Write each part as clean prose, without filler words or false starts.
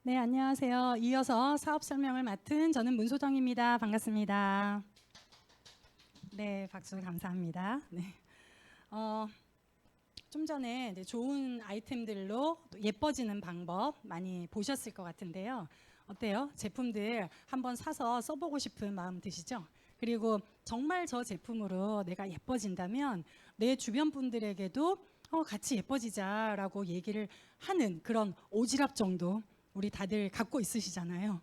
네, 안녕하세요. 이어서 사업 설명을 맡은 저는 문소정입니다. 반갑습니다. 네, 박수 감사합니다. 네. 어, 좀 전에 좋은 아이템들로 예뻐지는 방법 많이 보셨을 것 같은데요. 어때요? 제품들 한번 사서 써보고 싶은 마음 드시죠? 그리고 정말 저 제품으로 내가 예뻐진다면 내 주변 분들에게도 같이 예뻐지자라고 얘기를 하는 그런 오지랖 정도 우리 다들 갖고 있으시잖아요.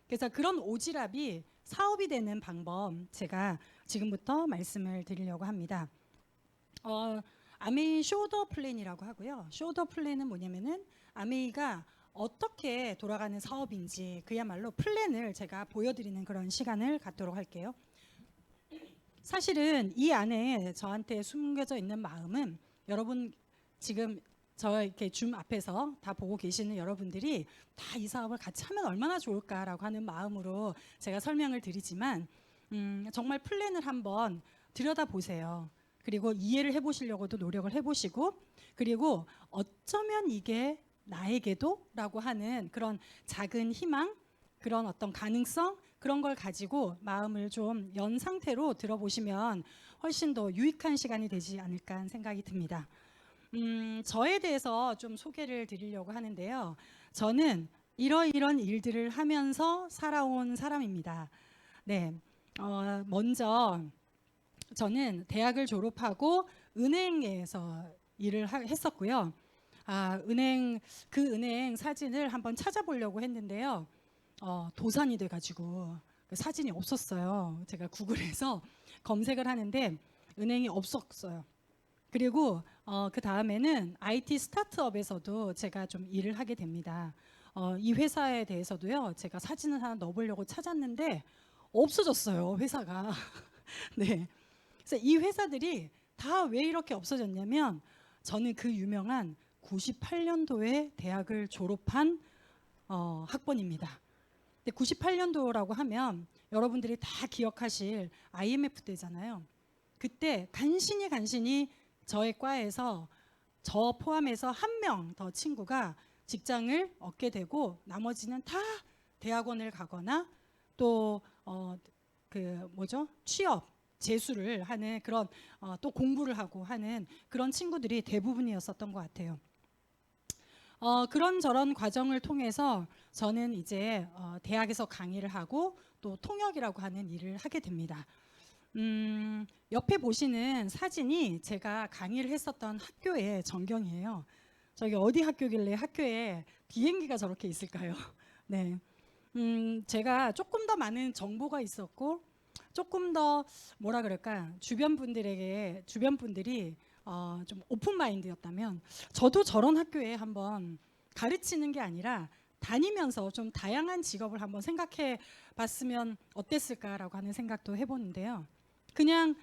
그래서 그런 오지랖이 사업이 되는 방법 제가 지금부터 말씀을 드리려고 합니다. 아메이 쇼더 플랜이라고 하고요. 쇼더 플랜은 뭐냐면은 아메이가 어떻게 돌아가는 사업인지 그야말로 플랜을 제가 보여드리는 그런 시간을 갖도록 할게요. 사실은 이 안에 저한테 숨겨져 있는 마음은 여러분 지금 저 이렇게 줌 앞에서 다 보고 계시는 여러분들이 다 이 사업을 같이 하면 얼마나 좋을까라고 하는 마음으로 제가 설명을 드리지만 정말 플랜을 한번 들여다 보세요. 그리고 이해를 해보시려고도 노력을 해보시고 그리고 어쩌면 이게 나에게도라고 하는 그런 작은 희망 그런 어떤 가능성 그런 걸 가지고 마음을 좀 연 상태로 들어보시면 훨씬 더 유익한 시간이 되지 않을까 하는 생각이 듭니다. 저에 대해서 좀 소개를 드리려고 하는데요. 저는 이런 일들을 하면서 살아온 사람입니다. 네, 먼저 저는 대학을 졸업하고 은행에서 했었고요. 그 은행 사진을 한번 찾아보려고 했는데요. 도산이 돼가지고 그 사진이 없었어요. 제가 구글에서 검색을 하는데 은행이 없었어요. 그리고 그 다음에는 IT 스타트업에서도 제가 좀 일을 하게 됩니다. 이 회사에 대해서도요. 제가 사진을 하나 넣어보려고 찾았는데 없어졌어요. 회사가. 네. 그래서 이 회사들이 다 왜 이렇게 없어졌냐면 저는 그 유명한 98년도에 대학을 졸업한 학번입니다. 근데 98년도라고 하면 여러분들이 다 기억하실 IMF 때잖아요. 그때 간신히 저의 과에서 저 포함해서 한 명 더 친구가 직장을 얻게 되고 나머지는 다 대학원을 가거나 또 취업 재수를 하는 그런 또 공부를 하고 하는 그런 친구들이 대부분이었었던 것 같아요. 그런저런 과정을 통해서 저는 이제 대학에서 강의를 하고 또 통역이라고 하는 일을 하게 됩니다. 옆에 보시는 사진이 제가 강의를 했었던 학교의 전경이에요. 저기 어디 학교길래 학교에 비행기가 저렇게 있을까요? 네. 제가 조금 더 많은 정보가 있었고 조금 더 뭐라 그럴까 주변 분들이 좀 오픈 마인드였다면 저도 저런 학교에 한번 가르치는 게 아니라 다니면서 좀 다양한 직업을 한번 생각해 봤으면 어땠을까라고 하는 생각도 해보는데요. 그냥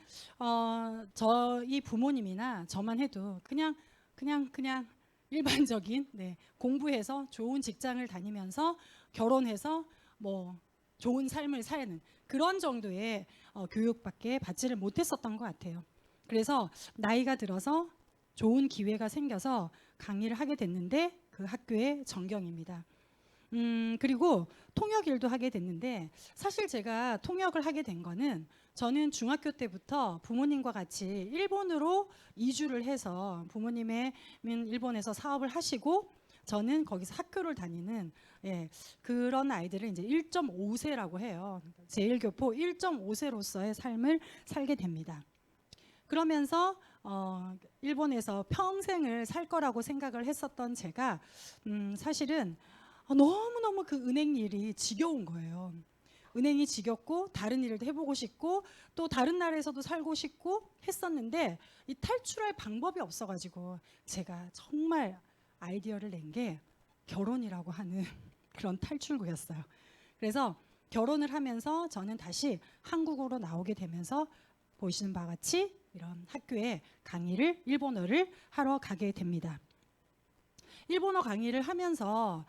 저희 부모님이나 저만 해도 그냥 일반적인 공부해서 좋은 직장을 다니면서 결혼해서 뭐 좋은 삶을 사는 그런 정도의 교육밖에 받지를 못했었던 것 같아요. 그래서 나이가 들어서 좋은 기회가 생겨서 강의를 하게 됐는데 그 학교의 전경입니다. 그리고 통역 일도 하게 됐는데 사실 제가 통역을 하게 된 거는 저는 중학교 때부터 부모님과 같이 일본으로 이주를 해서 부모님의 일본에서 사업을 하시고 저는 거기서 학교를 다니는 그런 아이들을 이제 1.5세라고 해요. 제1교포 1.5세로서의 삶을 살게 됩니다. 그러면서 일본에서 평생을 살 거라고 생각을 했었던 제가 사실은 너무너무 그 은행 일이 지겨운 거예요. 은행이 지겹고 다른 일을 해보고 싶고 또 다른 나라에서도 살고 싶고 했었는데 이 탈출할 방법이 없어가지고 제가 정말 아이디어를 낸 게 결혼이라고 하는 그런 탈출구였어요. 그래서 결혼을 하면서 저는 다시 한국으로 나오게 되면서 보시는 바와 같이 이런 학교에 강의를 일본어를 하러 가게 됩니다. 일본어 강의를 하면서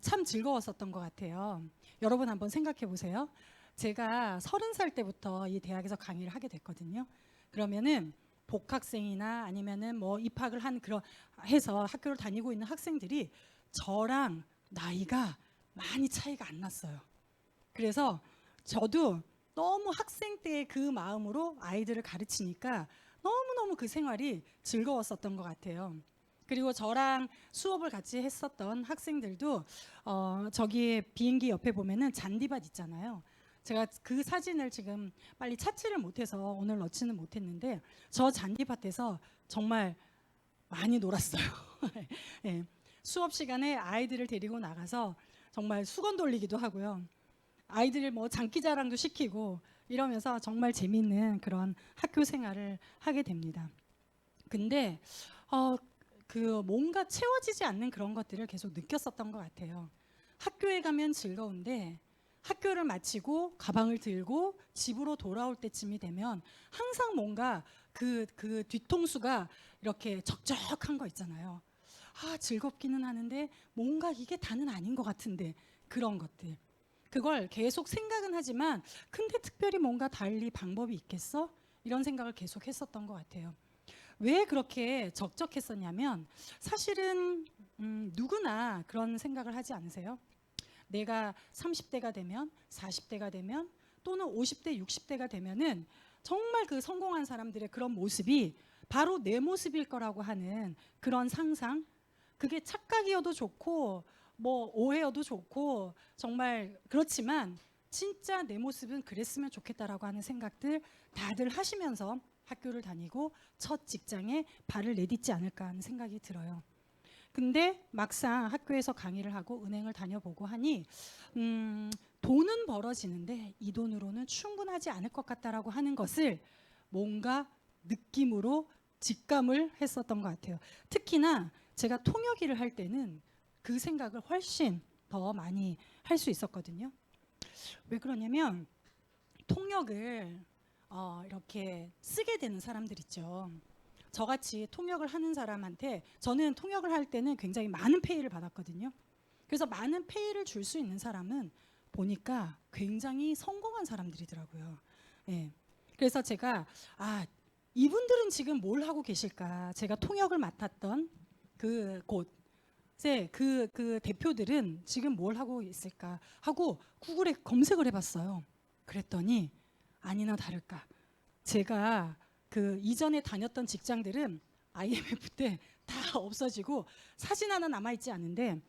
참 즐거웠었던 것 같아요. 여러분 한번 생각해 보세요. 제가 30살 때부터 이 대학에서 강의를 하게 됐거든요. 그러면은 복학생이나 아니면은 뭐 입학을 한 그런 해서 학교를 다니고 있는 학생들이 저랑 나이가 많이 차이가 안 났어요. 그래서 저도 너무 학생 때의 그 마음으로 아이들을 가르치니까 너무너무 그 생활이 즐거웠었던 것 같아요. 그리고 저랑 수업을 같이 했었던 학생들도 저기 비행기 옆에 보면은 잔디밭 있잖아요. 제가 그 사진을 지금 빨리 찾지를 못해서 오늘 넣지는 못했는데 저 잔디밭에서 정말 많이 놀았어요. 네. 수업 시간에 아이들을 데리고 나가서 정말 수건 돌리기도 하고요. 아이들 뭐 장기자랑도 시키고 이러면서 정말 재미있는 그런 학교 생활을 하게 됩니다. 근데 그 뭔가 채워지지 않는 그런 것들을 계속 느꼈었던 것 같아요. 학교에 가면 즐거운데 학교를 마치고 가방을 들고 집으로 돌아올 때쯤이 되면 항상 뭔가 그 뒤통수가 이렇게 적적한 거 있잖아요. 아, 즐겁기는 하는데 뭔가 이게 다는 아닌 것 같은데 그런 것들. 그걸 계속 생각은 하지만 근데 특별히 뭔가 달리 방법이 있겠어? 이런 생각을 계속 했었던 것 같아요. 왜 그렇게 적적했었냐면 사실은 누구나 그런 생각을 하지 않으세요? 내가 30대가 되면 40대가 되면 또는 50대 60대가 되면은 정말 그 성공한 사람들의 그런 모습이 바로 내 모습일 거라고 하는 그런 상상, 그게 착각이어도 좋고 뭐 오해여도 좋고 정말 그렇지만 진짜 내 모습은 그랬으면 좋겠다라고 하는 생각들 다들 하시면서 학교를 다니고 첫 직장에 발을 내딛지 않을까 하는 생각이 들어요. 근데 막상 학교에서 강의를 하고 은행을 다녀보고 하니 돈은 벌어지는데 이 돈으로는 충분하지 않을 것 같다라고 하는 것을 뭔가 느낌으로 직감을 했었던 것 같아요. 특히나 제가 통역 일을 할 때는 그 생각을 훨씬 더 많이 할 수 있었거든요. 왜 그러냐면 통역을 이렇게 쓰게 되는 사람들 있죠. 저같이 통역을 하는 사람한테 저는 통역을 할 때는 굉장히 많은 페이를 받았거든요. 그래서 많은 페이를 줄 수 있는 사람은 보니까 굉장히 성공한 사람들이더라고요. 예. 그래서 제가 이분들은 지금 뭘 하고 계실까? 제가 통역을 맡았던 그 곳에 그 대표들은 지금 뭘 하고 있을까 하고 구글에 검색을 해봤어요. 그랬더니 아니나 다를까. 제가 그 이전에 다녔던 직장들은 IMF 때 다 없어지고 사진 하나 남아있지 않은데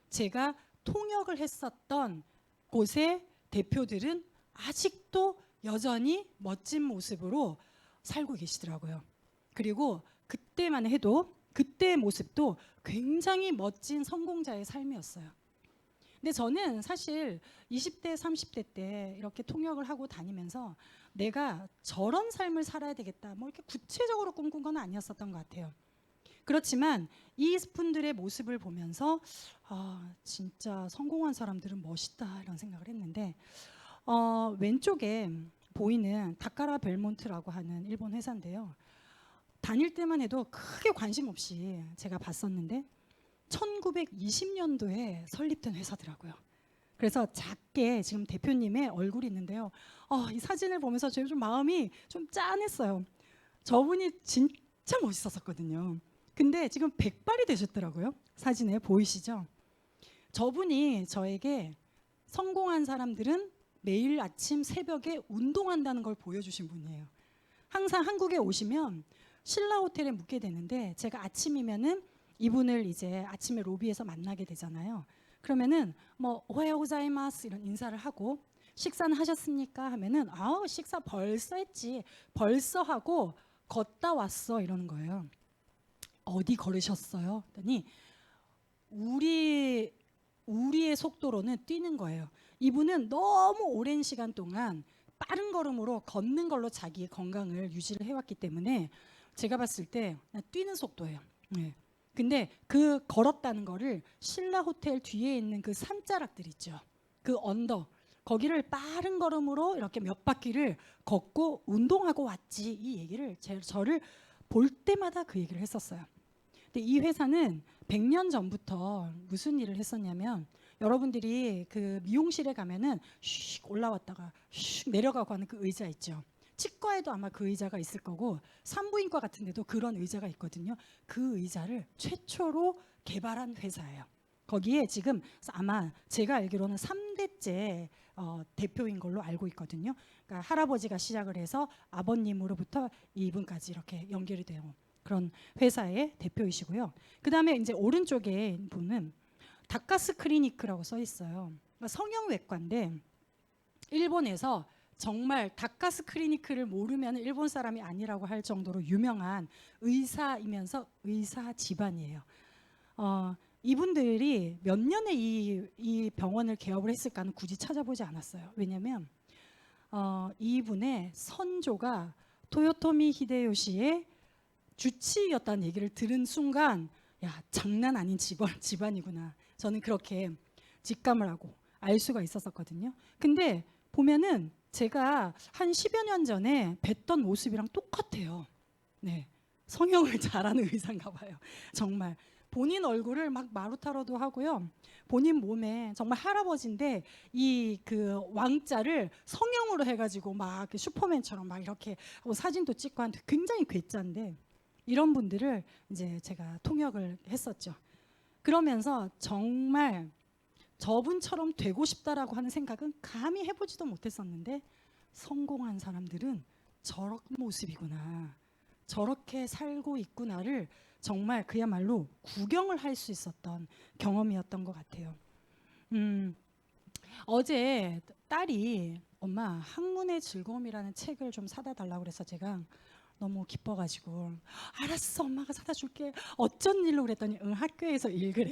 제가 통역을 했었던 곳의 대표들은 아직도 여전히 멋진 모습으로 살고 계시더라고요. 그리고 그때만 해도 그때의 모습도 굉장히 멋진 성공자의 삶이었어요. 근데 저는 사실 20대, 30대 때 이렇게 통역을 하고 다니면서 내가 저런 삶을 살아야 되겠다, 뭐 이렇게 구체적으로 꿈꾼 건 아니었었던 것 같아요. 그렇지만 이 분들의 모습을 보면서 진짜 성공한 사람들은 멋있다 이런 생각을 했는데 왼쪽에 보이는 다카라 벨몬트라고 하는 일본 회사인데요. 다닐 때만 해도 크게 관심 없이 제가 봤었는데 1920년도에 설립된 회사더라고요. 그래서 작게 지금 대표님의 얼굴이 있는데요. 이 사진을 보면서 좀 마음이 좀 짠했어요. 저분이 진짜 멋있었거든요. 근데 지금 백발이 되셨더라고요. 사진에 보이시죠? 저분이 저에게 성공한 사람들은 매일 아침 새벽에 운동한다는 걸 보여주신 분이에요. 항상 한국에 오시면 신라 호텔에 묵게 되는데 제가 아침이면은 이분을 이제 아침에 로비에서 만나게 되잖아요. 그러면은 뭐 오하요고자이마스 이런 인사를 하고 식사는 하셨습니까? 하면은 식사 벌써 했지. 벌써 하고 걷다 왔어 이러는 거예요. 어디 걸으셨어요? 그랬더니 우리의 속도로는 뛰는 거예요. 이분은 너무 오랜 시간 동안 빠른 걸음으로 걷는 걸로 자기의 건강을 유지를 해왔기 때문에 제가 봤을 때 뛰는 속도예요. 네. 근데 그 걸었다는 거를 신라 호텔 뒤에 있는 그 산자락들 있죠. 그 언덕 거기를 빠른 걸음으로 이렇게 몇 바퀴를 걷고 운동하고 왔지 이 얘기를 저를 볼 때마다 그 얘기를 했었어요. 근데 이 회사는 100년 전부터 무슨 일을 했었냐면 여러분들이 그 미용실에 가면은 슉 올라왔다가 슉 내려가고 하는 그 의자 있죠. 치과에도 아마 그 의자가 있을 거고 산부인과 같은 데도 그런 의자가 있거든요. 그 의자를 최초로 개발한 회사예요. 거기에 지금 아마 제가 알기로는 3대째 대표인 걸로 알고 있거든요. 그러니까 할아버지가 시작을 해서 아버님으로부터 이분까지 이렇게 연결이 돼요. 그런 회사의 대표이시고요. 그다음에 이제 오른쪽에 분은 다카스 클리니크라고 써 있어요. 그러니까 성형외과인데 일본에서 정말 다카스 클리니크를 모르면 일본 사람이 아니라고 할 정도로 유명한 의사이면서 의사 집안이에요. 이분들이 몇 년에 이 병원을 개업을 했을까는 굳이 찾아보지 않았어요. 왜냐하면 이분의 선조가 토요토미 히데요시의 주치의였다는 얘기를 들은 순간 야, 장난 아닌 집안이구나. 저는 그렇게 직감을 하고 알 수가 있었거든요. 근데 보면은 제가 한 10여 년 전에 뵀던 모습이랑 똑같아요. 네. 성형을 잘하는 의사인가 봐요. 정말 본인 얼굴을 막 마루타로도 하고요. 본인 몸에 정말 할아버지인데 이 그 왕자를 성형으로 해가지고 막 슈퍼맨처럼 막 이렇게 하고 사진도 찍고 한 굉장히 괴짜인데 이런 분들을 이제 제가 통역을 했었죠. 그러면서 정말 저분처럼 되고 싶다라고 하는 생각은 감히 해보지도 못했었는데 성공한 사람들은 저런 모습이구나. 저렇게 살고 있구나를 정말 그야말로 구경을 할 수 있었던 경험이었던 것 같아요. 어제 딸이 엄마 학문의 즐거움이라는 책을 좀 사다 달라고 그래서 제가 너무 기뻐가지고 알았어 엄마가 사다 줄게 어쩐 일로 그랬더니 응 학교에서 읽으래.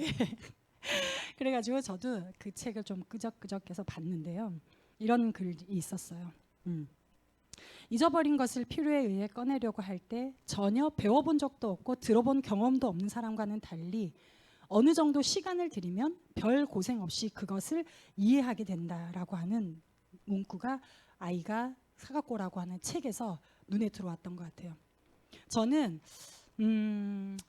그래가지고 저도 그 책을 좀 끄적끄적해서 봤는데요. 이런 글이 있었어요. 잊어버린 것을 필요에 의해 꺼내려고 할 때 전혀 배워본 적도 없고 들어본 경험도 없는 사람과는 달리 어느 정도 시간을 들이면 별 고생 없이 그것을 이해하게 된다라고 하는 문구가 아이가 사갖고라고 하는 책에서 눈에 들어왔던 것 같아요. 저는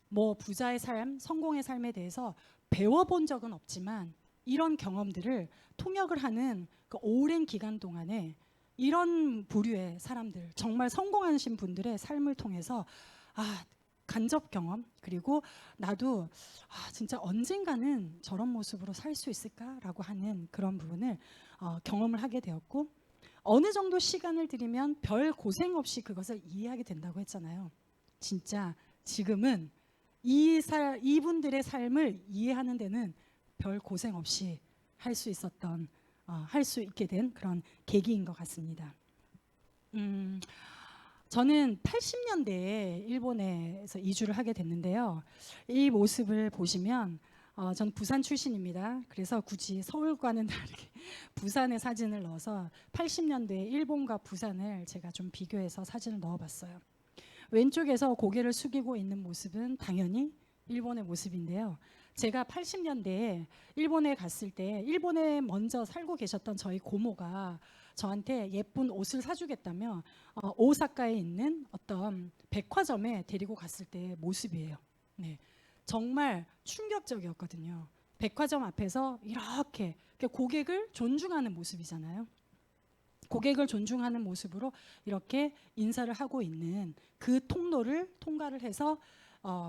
뭐 부자의 삶, 성공의 삶에 대해서 배워본 적은 없지만 이런 경험들을 통역을 하는 그 오랜 기간 동안에 이런 부류의 사람들, 정말 성공하신 분들의 삶을 통해서 간접 경험 그리고 나도 진짜 언젠가는 저런 모습으로 살 수 있을까라고 하는 그런 부분을 경험을 하게 되었고 어느 정도 시간을 들이면 별 고생 없이 그것을 이해하게 된다고 했잖아요. 진짜 지금은 이분들의 삶을 이해하는 데는 별 고생 없이 할 수 있었던 할 수 있게 된 그런 계기인 것 같습니다. 저는 80년대에 일본에서 이주를 하게 됐는데요. 이 모습을 보시면 전 부산 출신입니다. 그래서 굳이 서울과는 다르게 부산의 사진을 넣어서 80년대 일본과 부산을 제가 좀 비교해서 사진을 넣어봤어요. 왼쪽에서 고개를 숙이고 있는 모습은 당연히 일본의 모습인데요. 제가 80년대에 일본에 갔을 때 일본에 먼저 살고 계셨던 저희 고모가 저한테 예쁜 옷을 사주겠다며 오사카에 있는 어떤 백화점에 데리고 갔을 때 모습이에요. 네, 정말 충격적이었거든요. 백화점 앞에서 이렇게 고객을 존중하는 모습이잖아요. 고객을 존중하는 모습으로 이렇게 인사를 하고 있는 그 통로를 통과를 해서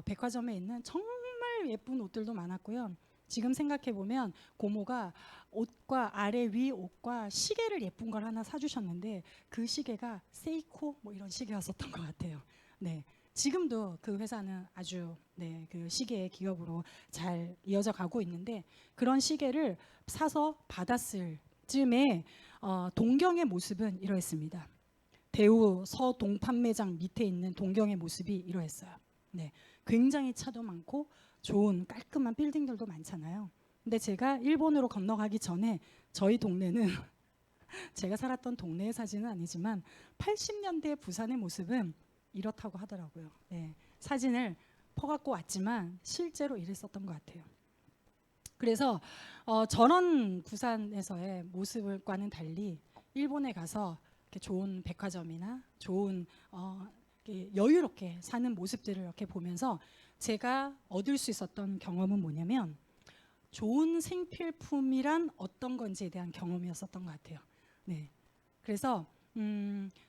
백화점에 있는 정말 예쁜 옷들도 많았고요. 지금 생각해 보면 고모가 옷과 아래 위 옷과 시계를 예쁜 걸 하나 사주셨는데 그 시계가 세이코 뭐 이런 시계였었던 것 같아요. 네, 지금도 그 회사는 아주 그 시계의 기업으로 잘 이어져 가고 있는데 그런 시계를 사서 받았을 쯤에 동경의 모습은 이러했습니다. 대우 서동 판매장 밑에 있는 동경의 모습이 이러했어요. 네, 굉장히 차도 많고 좋은 깔끔한 빌딩들도 많잖아요. 근데 제가 일본으로 건너가기 전에 저희 동네는 제가 살았던 동네의 사진은 아니지만 80년대 부산의 모습은 이렇다고 하더라고요. 네, 사진을 퍼갖고 왔지만 실제로 이랬었던 것 같아요. 그래서 저런 부산에서의 모습과는 달리 일본에 가서 이렇게 좋은 백화점이나 좋은 여유롭게 사는 모습들을 이렇게 보면서 제가 얻을 수 있었던 경험은 뭐냐면 좋은 생필품이란 어떤 건지에 대한 경험이었었던 것 같아요. 네, 그래서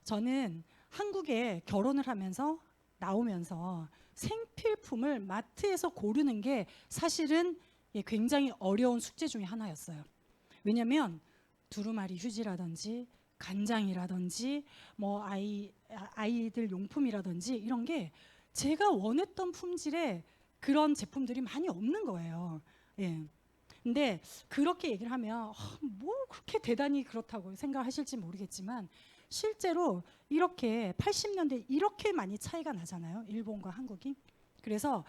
저는 한국에 결혼을 하면서 나오면서 생필품을 마트에서 고르는 게 사실은 굉장히 어려운 숙제 중에 하나였어요. 왜냐하면 두루마리 휴지라든지 간장이라든지 뭐 아이들 용품이라든지 이런 게 제가 원했던 품질의 그런 제품들이 많이 없는 거예요. 예. 근데 그렇게 얘기를 하면 뭐 그렇게 대단히 그렇다고 생각하실지 모르겠지만 실제로 이렇게 80년대 이렇게 많이 차이가 나잖아요. 일본과 한국이. 그래서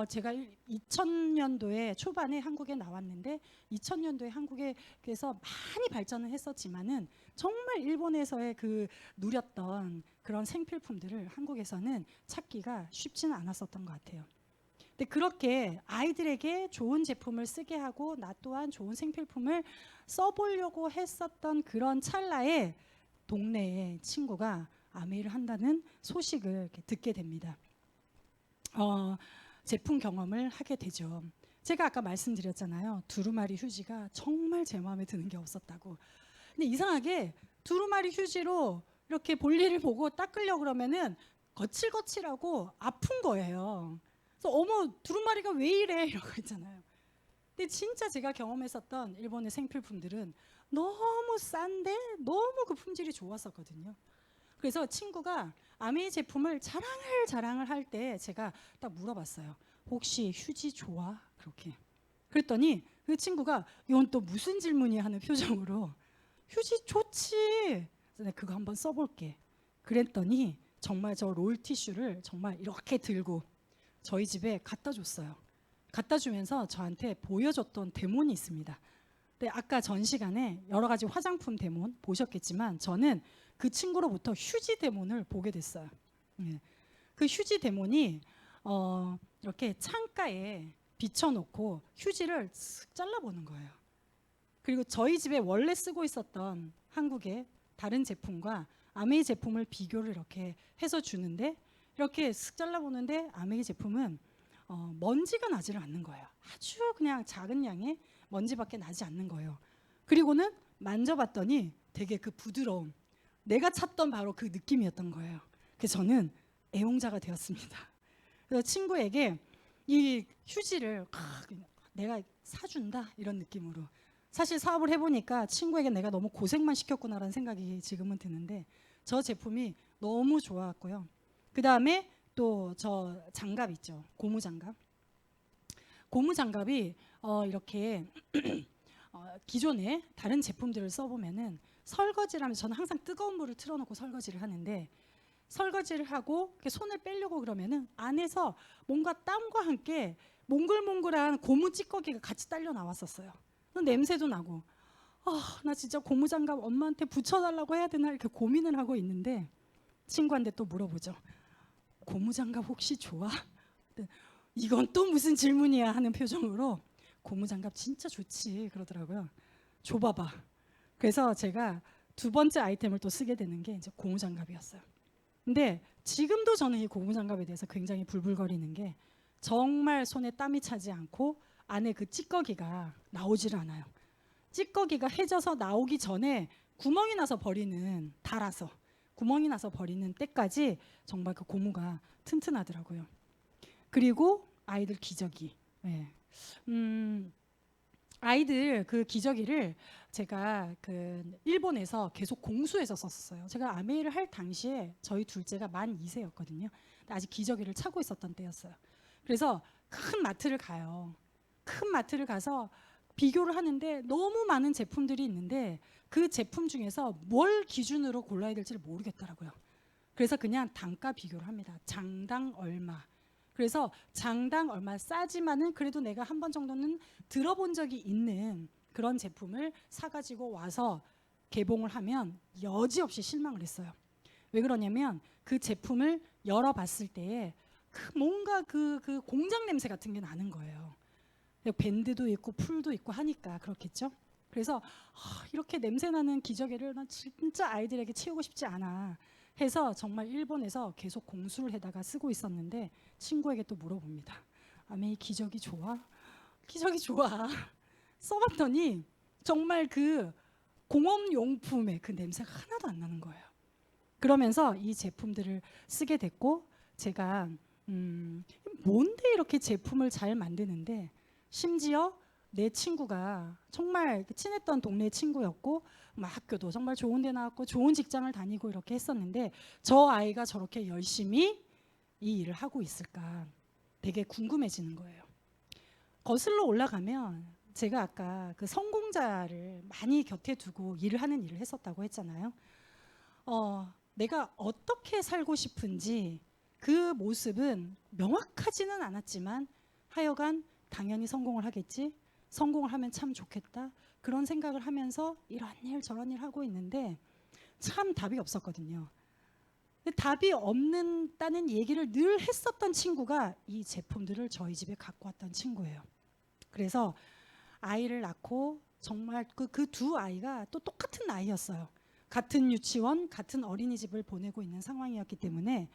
제가 2000년도에 초반에 한국에 나왔는데 2000년도에 한국에서 많이 발전을 했었지만은 정말 일본에서의 그 누렸던 그런 생필품들을 한국에서는 찾기가 쉽지는 않았었던 것 같아요. 근데 그렇게 아이들에게 좋은 제품을 쓰게 하고 나 또한 좋은 생필품을 써보려고 했었던 그런 찰나에 동네에 친구가 아메이를 한다는 소식을 이렇게 듣게 됩니다. 제품 경험을 하게 되죠. 제가 아까 말씀드렸잖아요. 두루마리 휴지가 정말 제 마음에 드는 게 없었다고. 근데 이상하게 두루마리 휴지로 이렇게 볼일을 보고 닦으려고 그러면은 거칠거칠하고 아픈 거예요. 그래서 어머 두루마리가 왜 이래 이러고 있잖아요. 근데 진짜 제가 경험했었던 일본의 생필품들은 너무 싼데 너무 그 품질이 좋았었거든요. 그래서 친구가 아메이 제품을 자랑을 할 때 제가 딱 물어봤어요. 혹시 휴지 좋아? 그렇게. 그랬더니 그 친구가 이건 또 무슨 질문이야 하는 표정으로 휴지 좋지. 그래서 내가 그거 한번 써볼게. 그랬더니 정말 저 롤티슈를 정말 이렇게 들고 저희 집에 갖다 줬어요. 갖다 주면서 저한테 보여줬던 데몬이 있습니다. 근데 아까 전 시간에 여러 가지 화장품 데몬 보셨겠지만 저는 그 친구로부터 휴지 데몬을 보게 됐어요. 예. 그 휴지 데몬이 이렇게 창가에 비춰놓고 휴지를 쓱 잘라보는 거예요. 그리고 저희 집에 원래 쓰고 있었던 한국의 다른 제품과 아메이 제품을 비교를 이렇게 해서 주는데 이렇게 쓱 잘라보는데 아메이 제품은 먼지가 나지를 않는 거예요. 아주 그냥 작은 양의 먼지밖에 나지 않는 거예요. 그리고는 만져봤더니 되게 그 부드러움, 내가 찾던 바로 그 느낌이었던 거예요. 그래서 저는 애용자가 되었습니다. 그래서 친구에게 이 휴지를 내가 사준다 이런 느낌으로 사실 사업을 해보니까 친구에게 내가 너무 고생만 시켰구나라는 생각이 지금은 드는데 저 제품이 너무 좋았고요. 그 다음에 또 저 장갑 있죠. 고무 장갑. 고무 장갑이 이렇게 기존에 다른 제품들을 써보면은 설거지를 하면 저는 항상 뜨거운 물을 틀어놓고 설거지를 하는데 설거지를 하고 이렇게 손을 빼려고 그러면은 안에서 뭔가 땀과 함께 몽글몽글한 고무 찌꺼기가 같이 딸려 나왔었어요. 냄새도 나고 나 진짜 고무장갑 엄마한테 붙여달라고 해야 되나 이렇게 고민을 하고 있는데 친구한테 또 물어보죠. 고무장갑 혹시 좋아? 이건 또 무슨 질문이야 하는 표정으로 고무장갑 진짜 좋지 그러더라고요. 줘봐봐. 그래서 제가 두 번째 아이템을 또 쓰게 되는 게 이제 고무장갑이었어요. 근데 지금도 저는 이 고무장갑에 대해서 굉장히 불불거리는 게 정말 손에 땀이 차지 않고 안에 그 찌꺼기가 나오질 않아요. 찌꺼기가 해져서 나오기 전에 구멍이 나서 버리는 달아서 구멍이 나서 버리는 때까지 정말 그 고무가 튼튼하더라고요. 그리고 아이들 기저귀. 네. 아이들 그 기저귀를 제가 그 일본에서 계속 공수해서 썼었어요. 제가 아메이를 할 당시에 저희 둘째가 만 2세였거든요. 아직 기저귀를 차고 있었던 때였어요. 그래서 큰 마트를 가요. 큰 마트를 가서 비교를 하는데 너무 많은 제품들이 있는데 그 제품 중에서 뭘 기준으로 골라야 될지를 모르겠더라고요. 그래서 그냥 단가 비교를 합니다. 장당 얼마. 그래서 장당 얼마 싸지만은 그래도 내가 한 번 정도는 들어본 적이 있는 그런 제품을 사가지고 와서 개봉을 하면 여지없이 실망을 했어요. 왜 그러냐면 그 제품을 열어봤을 때에 뭔가 그 공장 냄새 같은 게 나는 거예요. 밴드도 있고 풀도 있고 하니까 그렇겠죠. 그래서 이렇게 냄새나는 기저귀를 난 진짜 아이들에게 치우고 싶지 않아 해서 정말 일본에서 계속 공수를 해다가 쓰고 있었는데 친구에게 또 물어봅니다. 아메이 기저귀 좋아? 기저귀 좋아. 써봤더니 정말 그 공업용품의 그 냄새가 하나도 안 나는 거예요. 그러면서 이 제품들을 쓰게 됐고 제가 뭔데 이렇게 제품을 잘 만드는데 심지어 내 친구가 정말 친했던 동네 친구였고 학교도 정말 좋은 데 나왔고 좋은 직장을 다니고 이렇게 했었는데 저 아이가 저렇게 열심히 이 일을 하고 있을까 되게 궁금해지는 거예요. 거슬러 올라가면 제가 아까 그 성공자를 많이 곁에 두고 일을 하는 일을 했었다고 했잖아요. 내가 어떻게 살고 싶은지 그 모습은 명확하지는 않았지만 하여간 당연히 성공을 하겠지. 성공을 하면 참 좋겠다. 그런 생각을 하면서 이런 일 저런 일 하고 있는데 참 답이 없었거든요. 답이 없는다는 얘기를 늘 했었던 친구가 이 제품들을 저희 집에 갖고 왔던 친구예요. 그래서 아이를 낳고 정말 그 두 아이가 또 똑같은 나이였어요. 같은 유치원, 같은 어린이집을 보내고 있는 상황이었기 때문에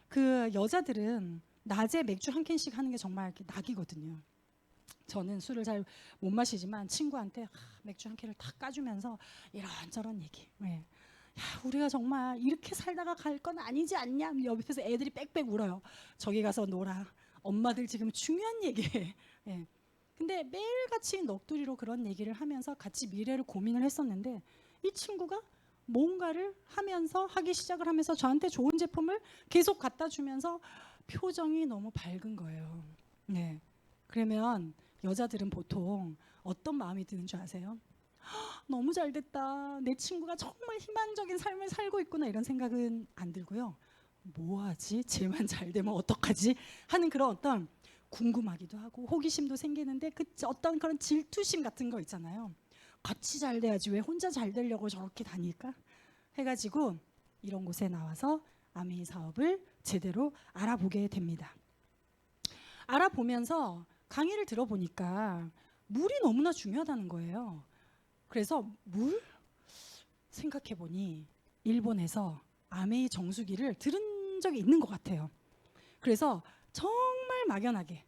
그 여자들은 낮에 맥주 한 캔씩 하는 게 정말 낙이거든요. 저는 술을 잘 못 마시지만 친구한테 맥주 한 캔을 다 까주면서 이런저런 얘기. 네. 야, 우리가 정말 이렇게 살다가 갈 건 아니지 않냐? 옆에서 애들이 빽빽 울어요. 저기 가서 놀아. 엄마들 지금 중요한 얘기해. 네. 근데 매일같이 넋두리로 그런 얘기를 하면서 같이 미래를 고민을 했었는데 이 친구가 뭔가를 하면서 하기 시작을 하면서 저한테 좋은 제품을 계속 갖다 주면서 표정이 너무 밝은 거예요. 네. 그러면 여자들은 보통 어떤 마음이 드는 줄 아세요? 너무 잘 됐다. 내 친구가 정말 희망적인 삶을 살고 있구나 이런 생각은 안 들고요. 뭐 하지? 쟤만 잘 되면 어떡하지? 하는 그런 어떤 궁금하기도 하고 호기심도 생기는데 그 어떤 그런 질투심 같은 거 있잖아요. 같이 잘 돼야지 왜 혼자 잘 되려고 저렇게 다닐까? 해가지고 이런 곳에 나와서 아메이 사업을 제대로 알아보게 됩니다. 알아보면서 강의를 들어보니까 물이 너무나 중요하다는 거예요. 그래서 물? 생각해보니 일본에서 아메이 정수기를 들은 적이 있는 것 같아요. 그래서 정말 막연하게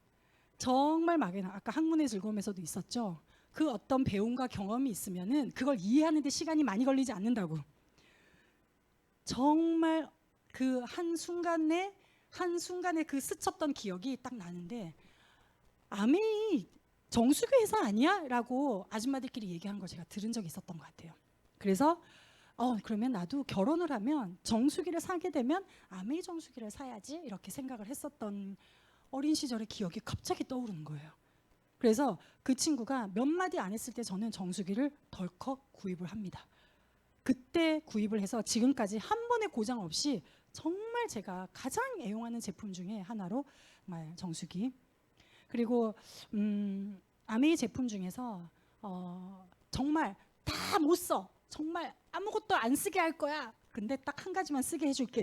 아까 학문의 즐거움에서도 있었죠. 그 어떤 배움과 경험이 있으면은 그걸 이해하는 데 시간이 많이 걸리지 않는다고. 정말 그 한순간에 그 스쳤던 기억이 딱 나는데 아메이 정수기 회사 아니야? 라고 아줌마들끼리 얘기한 걸 제가 들은 적이 있었던 것 같아요. 그래서 그러면 나도 결혼을 하면 정수기를 사게 되면 아메이 정수기를 사야지 이렇게 생각을 했었던 어린 시절의 기억이 갑자기 떠오르는 거예요. 그래서 그 친구가 몇 마디 안 했을 때 저는 정수기를 덜컥 구입을 합니다. 그때 구입을 해서 지금까지 한 번의 고장 없이 정말 제가 가장 애용하는 제품 중에 하나로 정말 정수기. 그리고 아메이 제품 중에서 정말 다 못 써. 정말 아무것도 안 쓰게 할 거야. 근데 딱 한 가지만 쓰게 해줄게.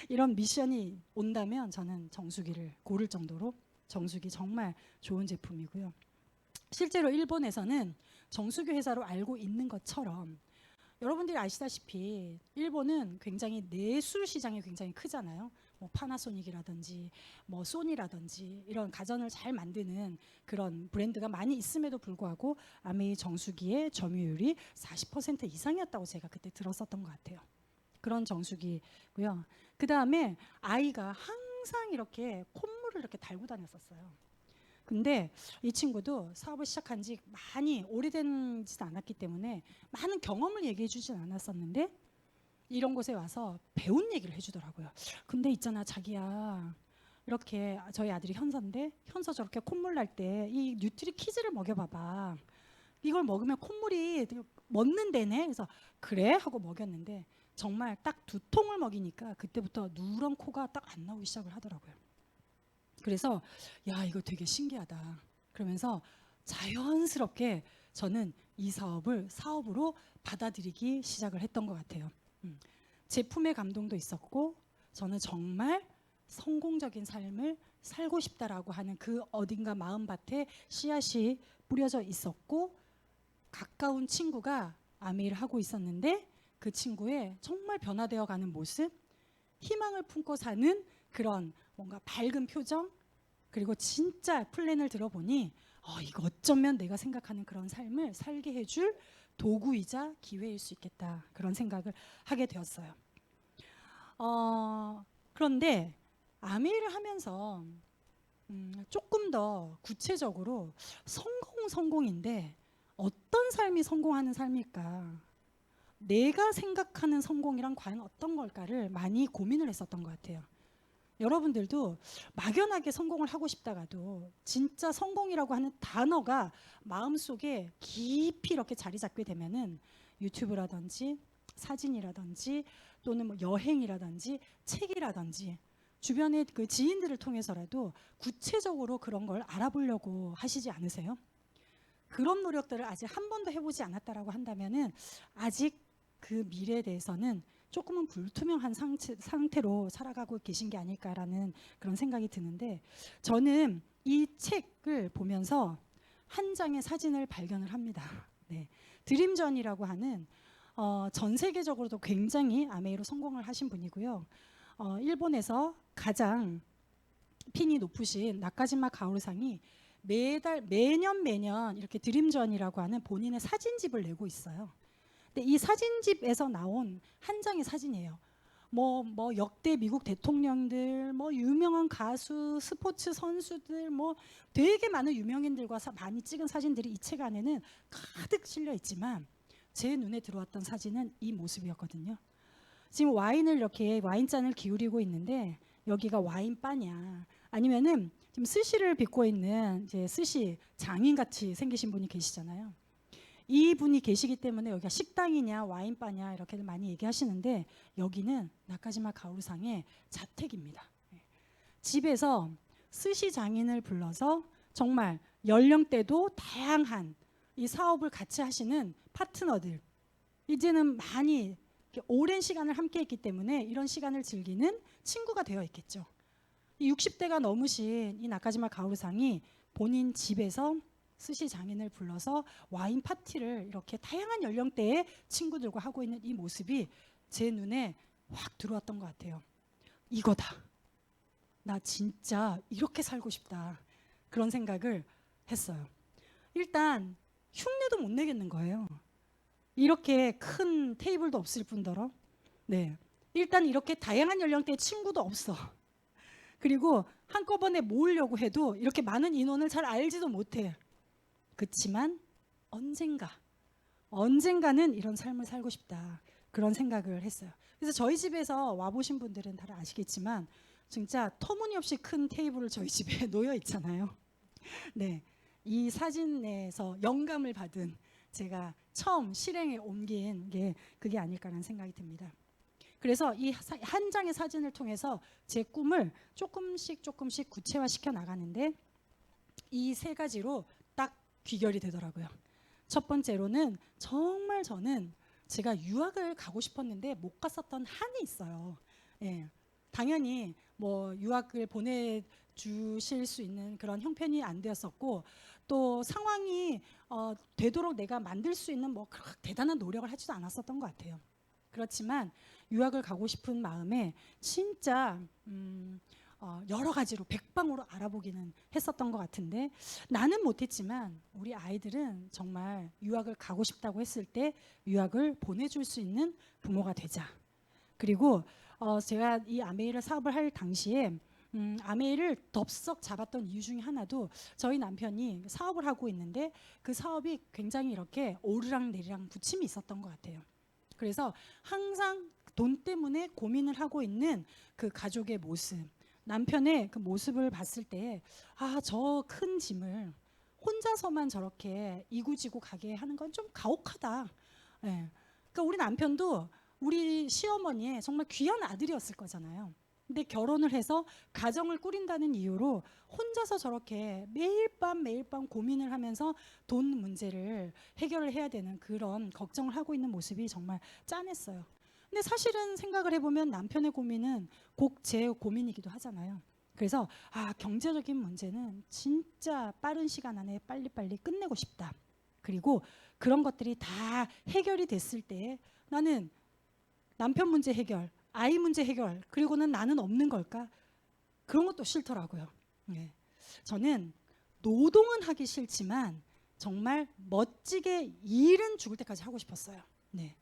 이런 미션이 온다면 저는 정수기를 고를 정도로 정수기 정말 좋은 제품이고요. 실제로 일본에서는 정수기 회사로 알고 있는 것처럼 여러분들이 아시다시피 일본은 굉장히 내수 시장이 굉장히 크잖아요. 뭐 파나소닉이라든지 뭐 소니라든지 이런 가전을 잘 만드는 그런 브랜드가 많이 있음에도 불구하고 아메이 정수기의 점유율이 40% 이상이었다고 제가 그때 들었었던 것 같아요. 그런 정수기고요. 그 다음에 아이가 항상 이렇게 콧물을 이렇게 달고 다녔었어요. 근데 이 친구도 사업을 시작한 지 많이 오래된지는 않았기 때문에 많은 경험을 얘기해 주진 않았었는데 이런 곳에 와서 배운 얘기를 해주더라고요. 근데 있잖아 자기야 이렇게 저희 아들이 현서인데 현서 저렇게 콧물 날 때 이 뉴트리키즈를 먹여봐봐. 이걸 먹으면 콧물이 멎는데네. 그래서 그래 하고 먹였는데 정말 딱 2통을 먹이니까 그때부터 누런 코가 딱 안 나오기 시작을 하더라고요. 그래서 야 이거 되게 신기하다. 그러면서 자연스럽게 저는 이 사업을 사업으로 받아들이기 시작을 했던 것 같아요. 제품의 감동도 있었고 저는 정말 성공적인 삶을 살고 싶다라고 하는 그 어딘가 마음밭에 씨앗이 뿌려져 있었고 가까운 친구가 아메이를 하고 있었는데 그 친구의 정말 변화되어 가는 모습, 희망을 품고 사는 그런 뭔가 밝은 표정, 그리고 진짜 플랜을 들어보니 이거 어쩌면 내가 생각하는 그런 삶을 살게 해줄 도구이자 기회일 수 있겠다 그런 생각을 하게 되었어요. 그런데 아메이를 하면서 조금 더 구체적으로 성공인데 어떤 삶이 성공하는 삶일까? 내가 생각하는 성공이란 과연 어떤 걸까를 많이 고민을 했었던 것 같아요. 여러분들도 막연하게 성공을 하고 싶다가도 진짜 성공이라고 하는 단어가 마음속에 깊이 이렇게 자리 잡게 되면은 유튜브라든지 사진이라든지 또는 뭐 여행이라든지 책이라든지 주변의 그 지인들을 통해서라도 구체적으로 그런 걸 알아보려고 하시지 않으세요? 그런 노력들을 아직 한 번도 해보지 않았다라고 한다면은 아직 그 미래에 대해서는 조금은 불투명한 상태로 살아가고 계신 게 아닐까라는 그런 생각이 드는데, 저는 이 책을 보면서 한 장의 사진을 발견을 합니다. 네. 드림전이라고 하는 전 세계적으로도 굉장히 아메이로 성공을 하신 분이고요. 일본에서 가장 핀이 높으신 나카지마 가오루상이 매년 이렇게 드림전이라고 하는 본인의 사진집을 내고 있어요. 근데 이 사진집에서 나온 한 장의 사진이에요. 뭐 역대 미국 대통령들, 뭐 유명한 가수, 스포츠 선수들, 뭐 되게 많은 유명인들과 많이 찍은 사진들이 이 책 안에는 가득 실려 있지만 제 눈에 들어왔던 사진은 이 모습이었거든요. 지금 와인을 이렇게 와인잔을 기울이고 있는데 여기가 와인바냐 아니면은 지금 스시를 빚고 있는 이제 스시 장인 같이 생기신 분이 계시잖아요. 이 분이 계시기 때문에 여기가 식당이냐 와인바냐 이렇게 많이 얘기하시는데 여기는 나카지마 가오루상의 자택입니다. 집에서 스시 장인을 불러서 정말 연령대도 다양한 이 사업을 같이 하시는 파트너들, 이제는 많이 오랜 시간을 함께 했기 때문에 이런 시간을 즐기는 친구가 되어 있겠죠. 이 60대가 넘으신 이 나카지마 가오루상이 본인 집에서 스시 장인을 불러서 와인 파티를 이렇게 다양한 연령대의 친구들과 하고 있는 이 모습이 제 눈에 확 들어왔던 것 같아요. 이거다. 나 진짜 이렇게 살고 싶다. 그런 생각을 했어요. 일단 흉내도 못 내겠는 거예요. 이렇게 큰 테이블도 없을 뿐더러, 네, 일단 이렇게 다양한 연령대의 친구도 없어. 그리고 한꺼번에 모으려고 해도 이렇게 많은 인원을 잘 알지도 못해. 그렇지만 언젠가는 이런 삶을 살고 싶다. 그런 생각을 했어요. 그래서 저희 집에서 와보신 분들은 다 아시겠지만 진짜 터무니없이 큰 테이블을 저희 집에 놓여 있잖아요. 네, 이 사진에서 영감을 받은 제가 처음 실행에 옮긴 게 그게 아닐까라는 생각이 듭니다. 그래서 이 한 장의 사진을 통해서 제 꿈을 조금씩 구체화시켜 나가는데 이 세 가지로 딱 귀결이 되더라고요. 첫 번째로는 정말 저는 제가 유학을 가고 싶었는데 못 갔었던 한이 있어요. 예, 당연히 뭐 유학을 보내주실 수 있는 그런 형편이 안 되었었고 또 상황이 되도록 내가 만들 수 있는 뭐 대단한 노력을 하지도 않았었던 것 같아요. 그렇지만 유학을 가고 싶은 마음에 진짜 여러 가지로 백방으로 알아보기는 했었던 것 같은데 나는 못했지만 우리 아이들은 정말 유학을 가고 싶다고 했을 때 유학을 보내줄 수 있는 부모가 되자. 그리고 제가 이 아메이를 사업을 할 당시에 아메이를 덥석 잡았던 이유 중에 하나도 저희 남편이 사업을 하고 있는데 그 사업이 굉장히 이렇게 오르락 내리락 부침이 있었던 것 같아요. 그래서 항상 돈 때문에 고민을 하고 있는 그 가족의 모습, 남편의 그 모습을 봤을 때 아, 저 큰 짐을 혼자서만 저렇게 이구지구 가게 하는 건 좀 가혹하다. 예. 그러니까 우리 남편도 우리 시어머니의 정말 귀한 아들이었을 거잖아요. 근데 결혼을 해서 가정을 꾸린다는 이유로 혼자서 저렇게 매일 밤 고민을 하면서 돈 문제를 해결을 해야 되는 그런 걱정을 하고 있는 모습이 정말 짠했어요. 근데 사실은 생각을 해보면 남편의 고민은 꼭 제 고민이기도 하잖아요. 그래서 아, 경제적인 문제는 진짜 빠른 시간 안에 빨리빨리 끝내고 싶다. 그리고 그런 것들이 다 해결이 됐을 때 나는 남편 문제 해결, 아이 문제 해결, 그리고는 나는 없는 걸까? 그런 것도 싫더라고요. 네. 저는 노동은 하기 싫지만 정말 멋지게 일은 죽을 때까지 하고 싶었어요. 네.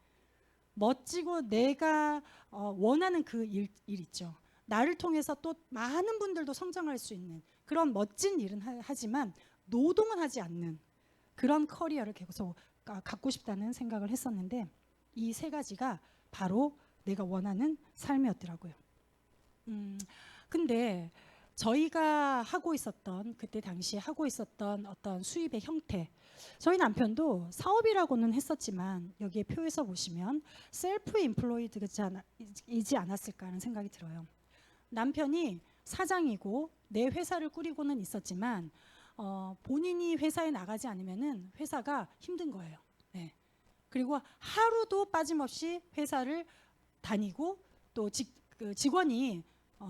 멋지고 내가 원하는 그 일 있죠. 나를 통해서 또 많은 분들도 성장할 수 있는 그런 멋진 일은 하지만 노동은 하지 않는 그런 커리어를 계속 갖고 싶다는 생각을 했었는데 이 세 가지가 바로 내가 원하는 삶이었더라고요. 근데 저희가 하고 있었던 그때 당시에 하고 있었던 어떤 수입의 형태, 저희 남편도 사업이라고는 했었지만 여기에 표에서 보시면 셀프 인플로이드이지 않았을까 하는 생각이 들어요. 남편이 사장이고 내 회사를 꾸리고는 있었지만 본인이 회사에 나가지 않으면은 회사가 힘든 거예요. 네. 그리고 하루도 빠짐없이 회사를 다니고 또 직원이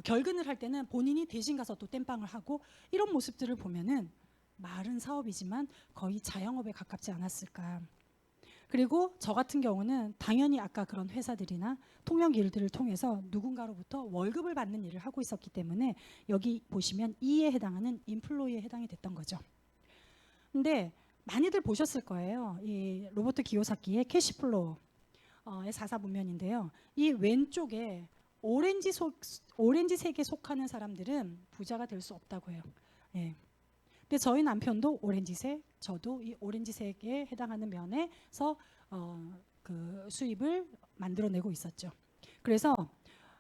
결근을 할 때는 본인이 대신 가서 또 땜빵을 하고 이런 모습들을 보면은 말은 사업이지만 거의 자영업에 가깝지 않았을까. 그리고 저 같은 경우는 당연히 아까 그런 회사들이나 통역 일들을 통해서 누군가로부터 월급을 받는 일을 하고 있었기 때문에 여기 보시면 E에 해당하는 인플로이에 해당이 됐던 거죠. 근데 많이들 보셨을 거예요. 이 로버트 기요사키의 캐시플로우의 4사분면인데요. 이 왼쪽에 오렌지색에 속하는 사람들은 부자가 될 수 없다고 해요. 예. 근데 저희 남편도 오렌지색, 저도 이 오렌지색에 해당하는 면에서 그 수입을 만들어내고 있었죠. 그래서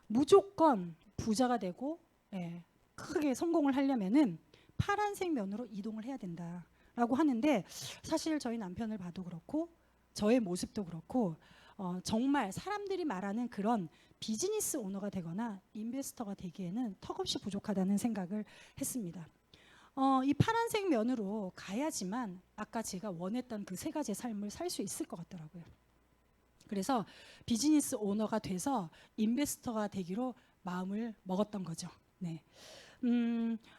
무조건 부자가 되고 크게 성공을 하려면은 파란색 면으로 이동을 해야 된다라고 하는데 사실 저희 남편을 봐도 그렇고 저의 모습도 그렇고 정말 사람들이 말하는 그런 비즈니스 오너가 되거나 인베스터가 되기에는 턱없이 부족하다는 생각을 했습니다. 이 파란색 면으로 가야지만 아까 제가 원했던 그 세 가지의 삶을 살 수 있을 것 같더라고요. 그래서 비즈니스 오너가 돼서 인베스터가 되기로 마음을 먹었던 거죠. 네.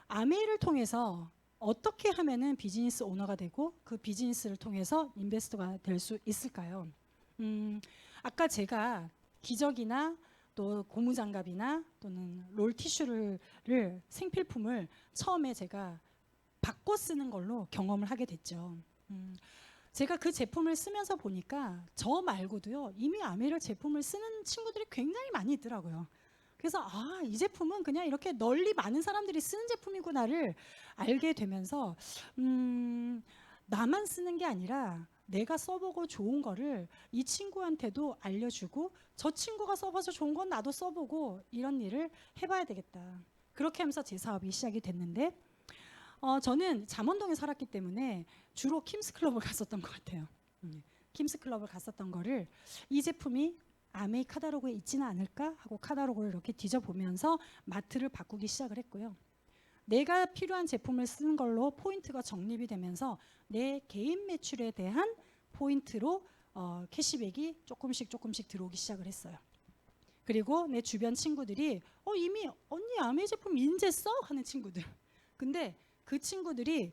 아메이를 통해서 어떻게 하면은 비즈니스 오너가 되고 그 비즈니스를 통해서 인베스터가 될 수 있을까요? 아까 제가 기저귀나 또 고무장갑이나 또는 롤티슈를 생필품을 처음에 제가 바꿔 쓰는 걸로 경험을 하게 됐죠. 제가 그 제품을 쓰면서 보니까 저 말고도요 이미 아메리얼 제품을 쓰는 친구들이 굉장히 많이 있더라고요. 그래서 이 제품은 그냥 이렇게 널리 많은 사람들이 쓰는 제품이구나를 알게 되면서 나만 쓰는 게 아니라 내가 써보고 좋은 거를 이 친구한테도 알려주고 저 친구가 써봐서 좋은 건 나도 써보고 이런 일을 해봐야 되겠다. 그렇게 하면서 제 사업이 시작이 됐는데 저는 잠원동에 살았기 때문에 주로 킴스클럽을 갔었던 것 같아요. 킴스클럽을 갔었던 거를 이 제품이 아메이 카다로그에 있지는 않을까 하고 카다로그를 이렇게 뒤져보면서 마트를 바꾸기 시작을 했고요. 내가 필요한 제품을 쓰는 걸로 포인트가 적립이 되면서 내 개인 매출에 대한 포인트로 캐시백이 조금씩 들어오기 시작을 했어요. 그리고 내 주변 친구들이 이미 언니 아메이 제품 인제 써? 하는 친구들. 근데 그 친구들이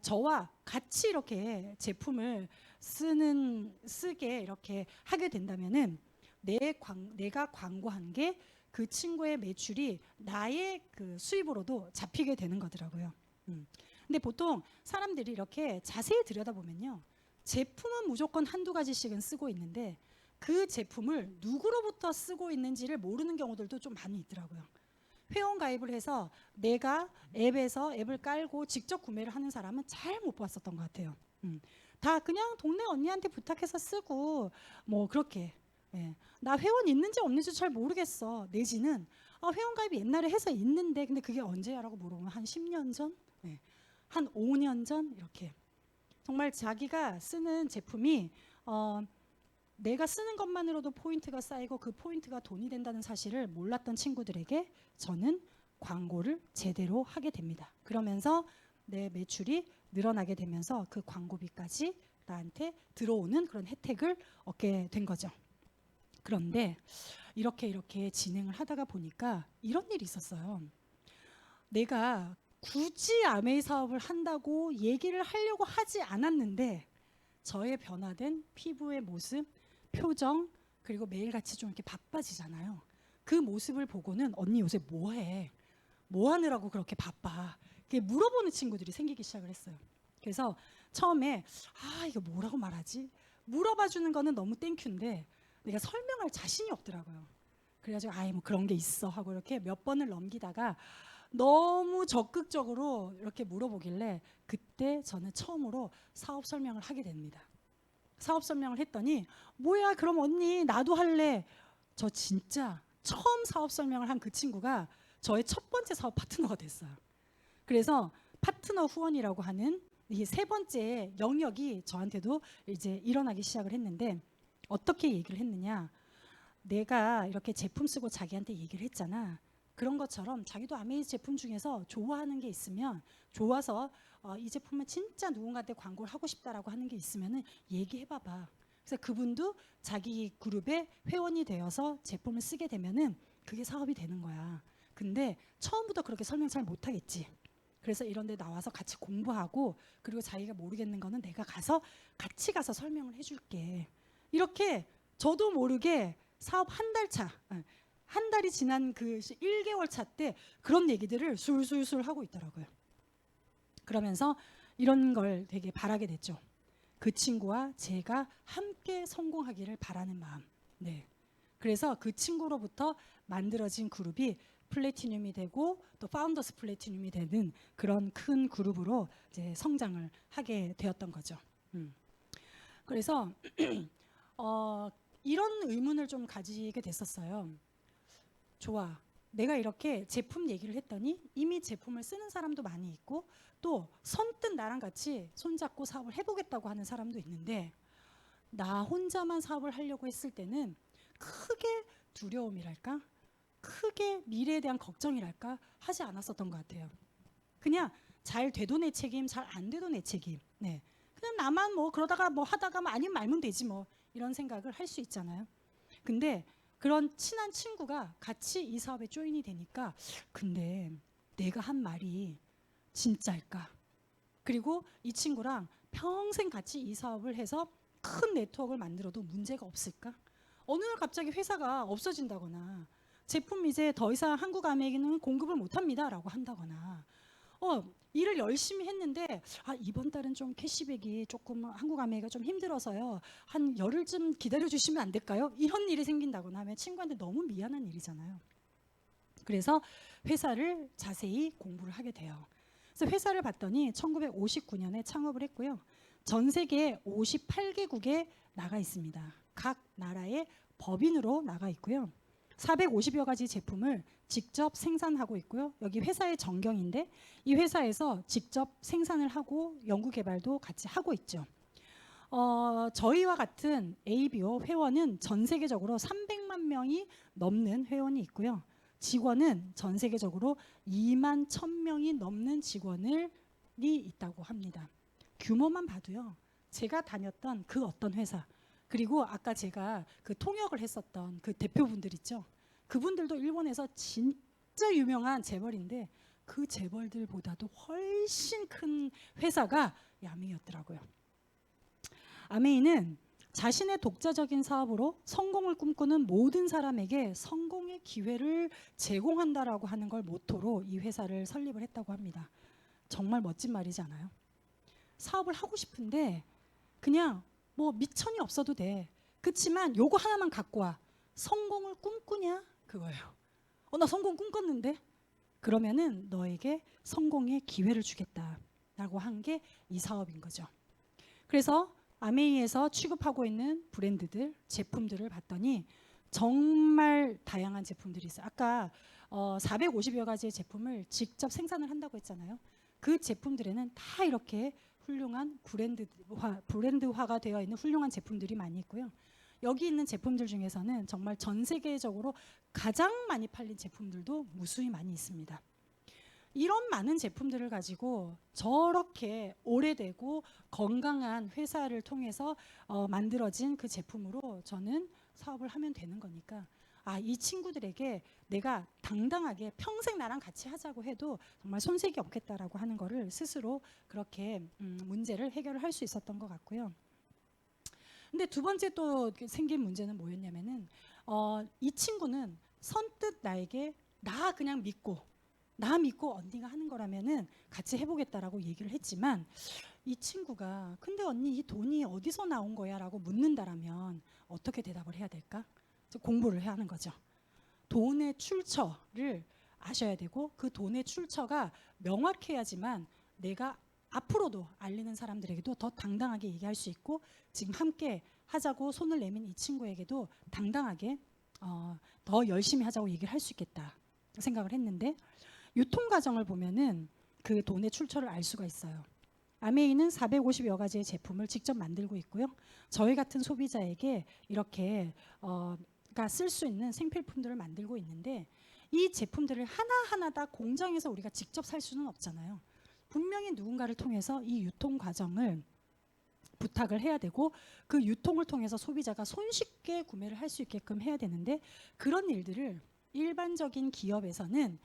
저와 같이 이렇게 제품을 쓰게 이렇게 하게 된다면은 내가 광고한 게 그 친구의 매출이 나의 그 수입으로도 잡히게 되는 거더라고요. 근데 보통 사람들이 이렇게 자세히 들여다보면요. 제품은 무조건 한두 가지씩은 쓰고 있는데 그 제품을 누구로부터 쓰고 있는지를 모르는 경우들도 좀 많이 있더라고요. 회원 가입을 해서 내가 앱에서 앱을 깔고 직접 구매를 하는 사람은 잘 못 봤었던 것 같아요. 다 그냥 동네 언니한테 부탁해서 쓰고 뭐 그렇게 나 회원 있는지 없는지 잘 모르겠어. 내지는 회원 가입이 옛날에 해서 있는데 근데 그게 언제야라고 물어보면 한 10년 전? 한 5년 전? 이렇게 정말 자기가 쓰는 제품이 내가 쓰는 것만으로도 포인트가 쌓이고 그 포인트가 돈이 된다는 사실을 몰랐던 친구들에게 저는 광고를 제대로 하게 됩니다. 그러면서 내 매출이 늘어나게 되면서 그 광고비까지 나한테 들어오는 그런 혜택을 얻게 된 거죠. 그런데 이렇게 진행을 하다가 보니까 이런 일이 있었어요. 내가 굳이 아메이 사업을 한다고 얘기를 하려고 하지 않았는데 저의 변화된 피부의 모습, 표정 그리고 매일같이 좀 이렇게 바빠지잖아요. 그 모습을 보고는 언니 요새 뭐해? 뭐 하느라고 그렇게 바빠? 이렇게 물어보는 친구들이 생기기 시작을 했어요. 그래서 처음에 이거 뭐라고 말하지? 물어봐 주는 거는 너무 땡큐인데 내가 설명할 자신이 없더라고요. 그래가지고 뭐 그런 게 있어 하고 이렇게 몇 번을 넘기다가 너무 적극적으로 이렇게 물어보길래 그때 저는 처음으로 사업 설명을 하게 됩니다. 사업 설명을 했더니 뭐야 그럼 언니 나도 할래. 저 진짜 처음 사업 설명을 한 그 친구가 저의 첫 번째 사업 파트너가 됐어요. 그래서 파트너 후원이라고 하는 이 세 번째 영역이 저한테도 이제 일어나기 시작을 했는데 어떻게 얘기를 했느냐. 내가 이렇게 제품 쓰고 자기한테 얘기를 했잖아. 그런 것처럼 자기도 아메이즈 제품 중에서 좋아하는 게 있으면 좋아서 이 제품은 진짜 누군가한테 광고를 하고 싶다라고 하는 게 있으면은 얘기해봐봐. 그래서 그분도 자기 그룹의 회원이 되어서 제품을 쓰게 되면은 그게 사업이 되는 거야. 근데 처음부터 그렇게 설명 잘 못하겠지. 그래서 이런 데 나와서 같이 공부하고 그리고 자기가 모르겠는 거는 내가 가서 같이 가서 설명을 해줄게. 이렇게 저도 모르게 사업 한 달 차, 한 달이 지난 그 1개월 차 때 그런 얘기들을 술술술 하고 있더라고요. 그러면서 이런 걸 되게 바라게 됐죠. 그 친구와 제가 함께 성공하기를 바라는 마음. 네. 그래서 그 친구로부터 만들어진 그룹이 플래티늄이 되고 또 파운더스 플래티늄이 되는 그런 큰 그룹으로 이제 성장을 하게 되었던 거죠. 그래서 이런 의문을 좀 가지게 됐었어요. 좋아. 내가 이렇게 제품 얘기를 했더니 이미 제품을 쓰는 사람도 많이 있고 또 선뜻 나랑 같이 손잡고 사업을 해보겠다고 하는 사람도 있는데 나 혼자만 사업을 하려고 했을 때는 크게 두려움이랄까? 크게 미래에 대한 걱정이랄까? 하지 않았었던 것 같아요. 그냥 잘 돼도 내 책임, 잘 안 돼도 내 책임. 네. 그냥 나만 뭐 그러다가 뭐 하다가 뭐 아니면 말면 되지 뭐 이런 생각을 할 수 있잖아요. 근데 그런 친한 친구가 같이 이 사업에 조인이 되니까 근데 내가 한 말이 진짜일까? 그리고 이 친구랑 평생 같이 이 사업을 해서 큰 네트워크를 만들어도 문제가 없을까? 어느 날 갑자기 회사가 없어진다거나 제품 이제 더 이상 한국 아메에게는 공급을 못합니다라고 한다거나 일을 열심히 했는데 이번 달은 좀 캐시백이 조금 한국 아메이가 좀 힘들어서요. 한 열흘쯤 기다려 주시면 안 될까요? 이런 일이 생긴다거나 하면 친구한테 너무 미안한 일이잖아요. 그래서 회사를 자세히 공부를 하게 돼요. 그래서 회사를 봤더니 1959년에 창업을 했고요. 전 세계 58개국에 나가 있습니다. 각 나라의 법인으로 나가 있고요. 450여 가지 제품을 직접 생산하고 있고요. 여기 회사의 전경인데 이 회사에서 직접 생산을 하고 연구개발도 같이 하고 있죠. 저희와 같은 ABO 회원은 전 세계적으로 300만 명이 넘는 회원이 있고요. 직원은 전 세계적으로 2만 1,000명이 넘는 직원이 있다고 합니다. 규모만 봐도요. 제가 다녔던 그 어떤 회사 그리고 아까 제가 그 통역을 했었던 그 대표분들 있죠. 그분들도 일본에서 진짜 유명한 재벌인데 그 재벌들보다도 훨씬 큰 회사가 야메이였더라고요. 아메이는 자신의 독자적인 사업으로 성공을 꿈꾸는 모든 사람에게 성공의 기회를 제공한다라고 하는 걸 모토로 이 회사를 설립을 했다고 합니다. 정말 멋진 말이지 않아요? 사업을 하고 싶은데 그냥 뭐 미천이 없어도 돼. 그치만 요거 하나만 갖고 와. 성공을 꿈꾸냐? 그거예요. 나 성공 꿈꿨는데? 그러면은 너에게 성공의 기회를 주겠다라고 한 게 이 사업인 거죠. 그래서 아메이에서 취급하고 있는 브랜드들, 제품들을 봤더니 정말 다양한 제품들이 있어요. 아까 450여 가지의 제품을 직접 생산을 한다고 했잖아요. 그 제품들에는 다 이렇게 훌륭한 브랜드화가 되어 있는 훌륭한 제품들이 많이 있고요. 여기 있는 제품들 중에서는 정말 전 세계적으로 가장 많이 팔린 제품들도 무수히 많이 있습니다. 이런 많은 제품들을 가지고 저렇게 오래되고 건강한 회사를 통해서 만들어진 그 제품으로 저는 사업을 하면 되는 거니까 이 친구들에게 내가 당당하게 평생 나랑 같이 하자고 해도 정말 손색이 없겠다라고 하는 거를 스스로 그렇게 문제를 해결을 할 수 있었던 것 같고요. 근데 두 번째 또 생긴 문제는 뭐였냐면은 이 친구는 선뜻 나에게 나 그냥 믿고 언니가 하는 거라면은 같이 해보겠다라고 얘기를 했지만 이 친구가 근데 언니 이 돈이 어디서 나온 거야? 라고 묻는다라면 어떻게 대답을 해야 될까? 공부를 해야 하는 거죠. 돈의 출처를 아셔야 되고 그 돈의 출처가 명확해야지만 내가 앞으로도 알리는 사람들에게도 더 당당하게 얘기할 수 있고 지금 함께 하자고 손을 내민 이 친구에게도 당당하게 더 열심히 하자고 얘기를 할 수 있겠다 생각을 했는데 유통 과정을 보면은 그 돈의 출처를 알 수가 있어요. 아메이는 450여 가지의 제품을 직접 만들고 있고요. 저희 같은 소비자에게 이렇게 쓸 수 있는 생필품들을 만들고 있는데 이 제품들을 하나하나 다 공장에서 우리가 직접 살 수는 없잖아요. 분명히 누군가를 통해서 이 유통 과정을 부탁을 해야 되고 그 유통을 통해서 소비자가 손쉽게 구매를 할 수 있게끔 해야 되는데 그런 일들을 일반적인 기업에서는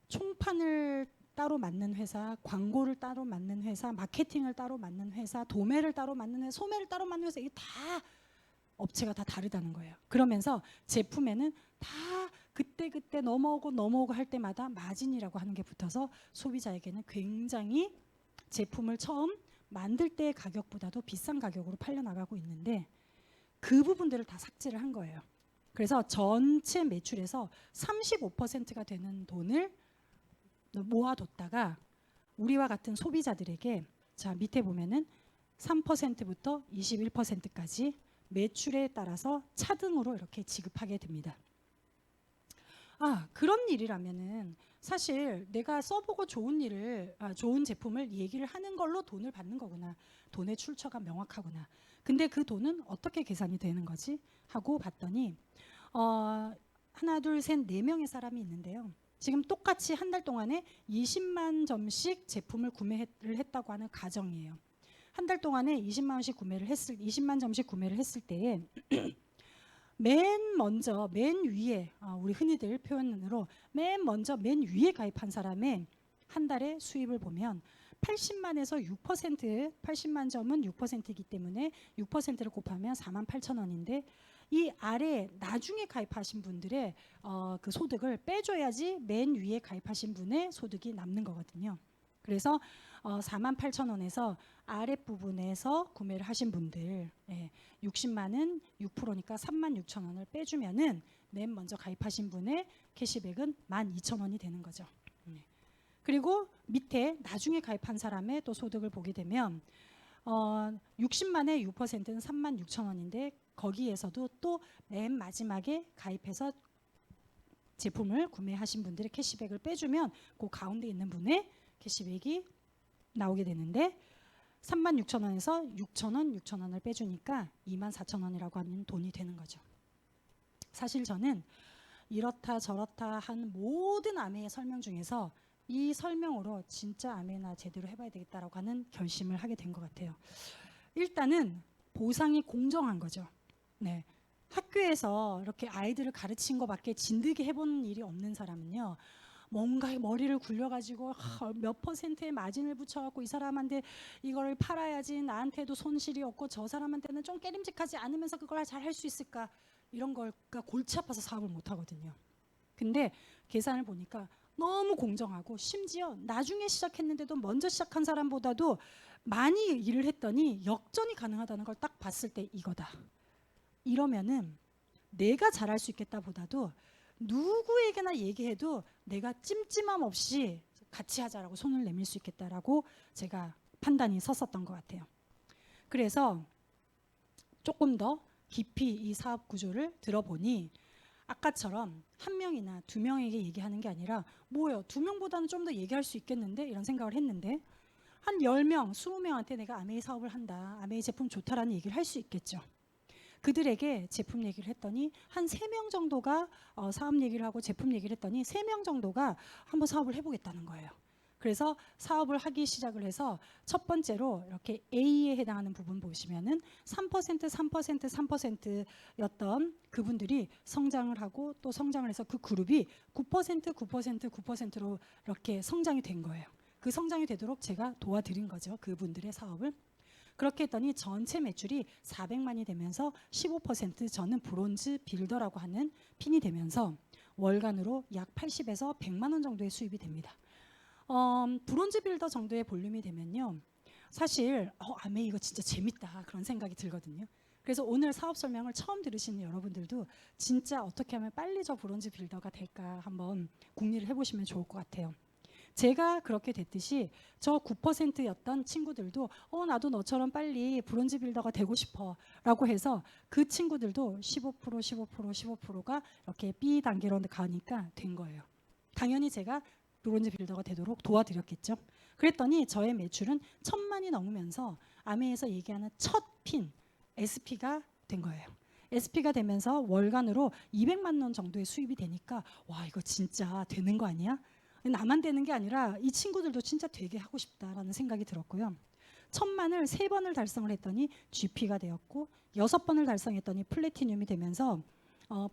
총판을 따로 맡는 회사, 광고를 따로 맡는 회사, 마케팅을 따로 맡는 회사, 도매를 따로 맡는 회사, 소매를 따로 맡는 회사 이게 다 업체가 다 다르다는 거예요. 그러면서 제품에는 다 그때 넘어오고 할 때마다 마진이라고 하는 게 붙어서 소비자에게는 굉장히 제품을 처음 만들 때의 가격보다도 비싼 가격으로 팔려나가고 있는데 그 부분들을 다 삭제를 한 거예요. 그래서 전체 매출에서 35%가 되는 돈을 모아뒀다가 우리와 같은 소비자들에게 자 밑에 보면은 3%부터 21%까지 매출에 따라서 차등으로 이렇게 지급하게 됩니다. 그런 일이라면은 사실 내가 써보고 좋은 제품을 얘기를 하는 걸로 돈을 받는 거구나. 돈의 출처가 명확하구나. 근데 그 돈은 어떻게 계산이 되는 거지? 하고 봤더니 하나, 둘, 셋, 네 명의 사람이 있는데요. 지금 똑같이 한 달 동안에 20만 점씩 제품을 구매를 했다고 하는 가정이에요. 한 달 동안에 20만 점씩 구매를 했을 때에 맨 위에 우리 흔히들 표현으로 맨 위에 가입한 사람의 한 달의 수입을 보면 80만에서 6%, 80만 점은 6%이기 때문에 6%를 곱하면 48,000원인데 이 아래 나중에 가입하신 분들의 그 소득을 빼줘야지 맨 위에 가입하신 분의 소득이 남는 거거든요. 그래서 48,000원에서 아랫부분에서 구매를 하신 분들 60만은 6%니까 36,000원을 빼주면은 맨 먼저 가입하신 분의 캐시백은 12,000원이 되는 거죠. 그리고 밑에 나중에 가입한 사람의 또 소득을 보게 되면 60만의 6%는 36,000원인데 거기에서도 또 맨 마지막에 가입해서 제품을 구매하신 분들의 캐시백을 빼주면 그 가운데 있는 분의 캐시백이 나오게 되는데 36,000원에서 6,000원을 빼주니까 24,000원이라고 하는 돈이 되는 거죠. 사실 저는 이렇다 저렇다 한 모든 아메의 설명 중에서 이 설명으로 진짜 아메나 제대로 해봐야 되겠다라고 하는 결심을 하게 된 것 같아요. 일단은 보상이 공정한 거죠. 네. 학교에서 이렇게 아이들을 가르친 것밖에 진득이 해본 일이 없는 사람은요. 뭔가 머리를 굴려가지고 몇 퍼센트의 마진을 붙여갖고 이 사람한테 이걸 팔아야지 나한테도 손실이 없고 저 사람한테는 좀 깨림직하지 않으면서 그걸 잘 할 수 있을까 이런 걸까 골치 아파서 사업을 못 하거든요. 근데 계산을 보니까 너무 공정하고 심지어 나중에 시작했는데도 먼저 시작한 사람보다도 많이 일을 했더니 역전이 가능하다는 걸 딱 봤을 때 이거다. 이러면은 내가 잘할 수 있겠다 보다도 누구에게나 얘기해도 내가 찜찜함 없이 같이 하자라고 손을 내밀 수 있겠다라고 제가 판단이 섰었던 것 같아요. 그래서 조금 더 깊이 이 사업 구조를 들어보니 아까처럼 한 명이나 두 명에게 얘기하는 게 아니라 뭐예요? 두 명보다는 좀 더 얘기할 수 있겠는데? 이런 생각을 했는데 한 10명, 20명한테 내가 아메이 사업을 한다. 아메이 제품 좋다라는 얘기를 할 수 있겠죠. 그들에게 제품 얘기를 했더니 한 3명 정도가 사업 얘기를 하고 제품 얘기를 했더니 3명 정도가 한번 사업을 해보겠다는 거예요. 그래서 사업을 하기 시작을 해서 첫 번째로 이렇게 A에 해당하는 부분 보시면은 3%였던 그분들이 성장을 하고 또 성장을 해서 그 그룹이 9%로 이렇게 성장이 된 거예요. 그 성장이 되도록 제가 도와드린 거죠. 그분들의 사업을. 그렇게 했더니 전체 매출이 400만이 되면서 15% 저는 브론즈 빌더라고 하는 핀이 되면서 월간으로 약 80에서 100만 원 정도의 수입이 됩니다. 브론즈 빌더 정도의 볼륨이 되면요. 사실 아메이 이거 진짜 재밌다 그런 생각이 들거든요. 그래서 오늘 사업 설명을 처음 들으시는 여러분들도 진짜 어떻게 하면 빨리 저 브론즈 빌더가 될까 한번 궁리를 해보시면 좋을 것 같아요. 제가 그렇게 됐듯이 저 9%였던 친구들도 나도 너처럼 빨리 브론즈 빌더가 되고 싶어 라고 해서 그 친구들도 15%, 15%, 15%가 이렇게 B 단계로 가니까 된 거예요. 당연히 제가 브론즈 빌더가 되도록 도와드렸겠죠. 그랬더니 저의 매출은 1,000만이 넘으면서 아메에서 얘기하는 첫 핀 SP가 된 거예요. SP가 되면서 월간으로 200만 원 정도의 수입이 되니까 와, 이거 진짜 되는 거 아니야? 나만 되는 게 아니라 이 친구들도 진짜 되게 하고 싶다라는 생각이 들었고요. 1,000만을 3번을 달성을 했더니 GP가 되었고 6번을 달성했더니 플래티늄이 되면서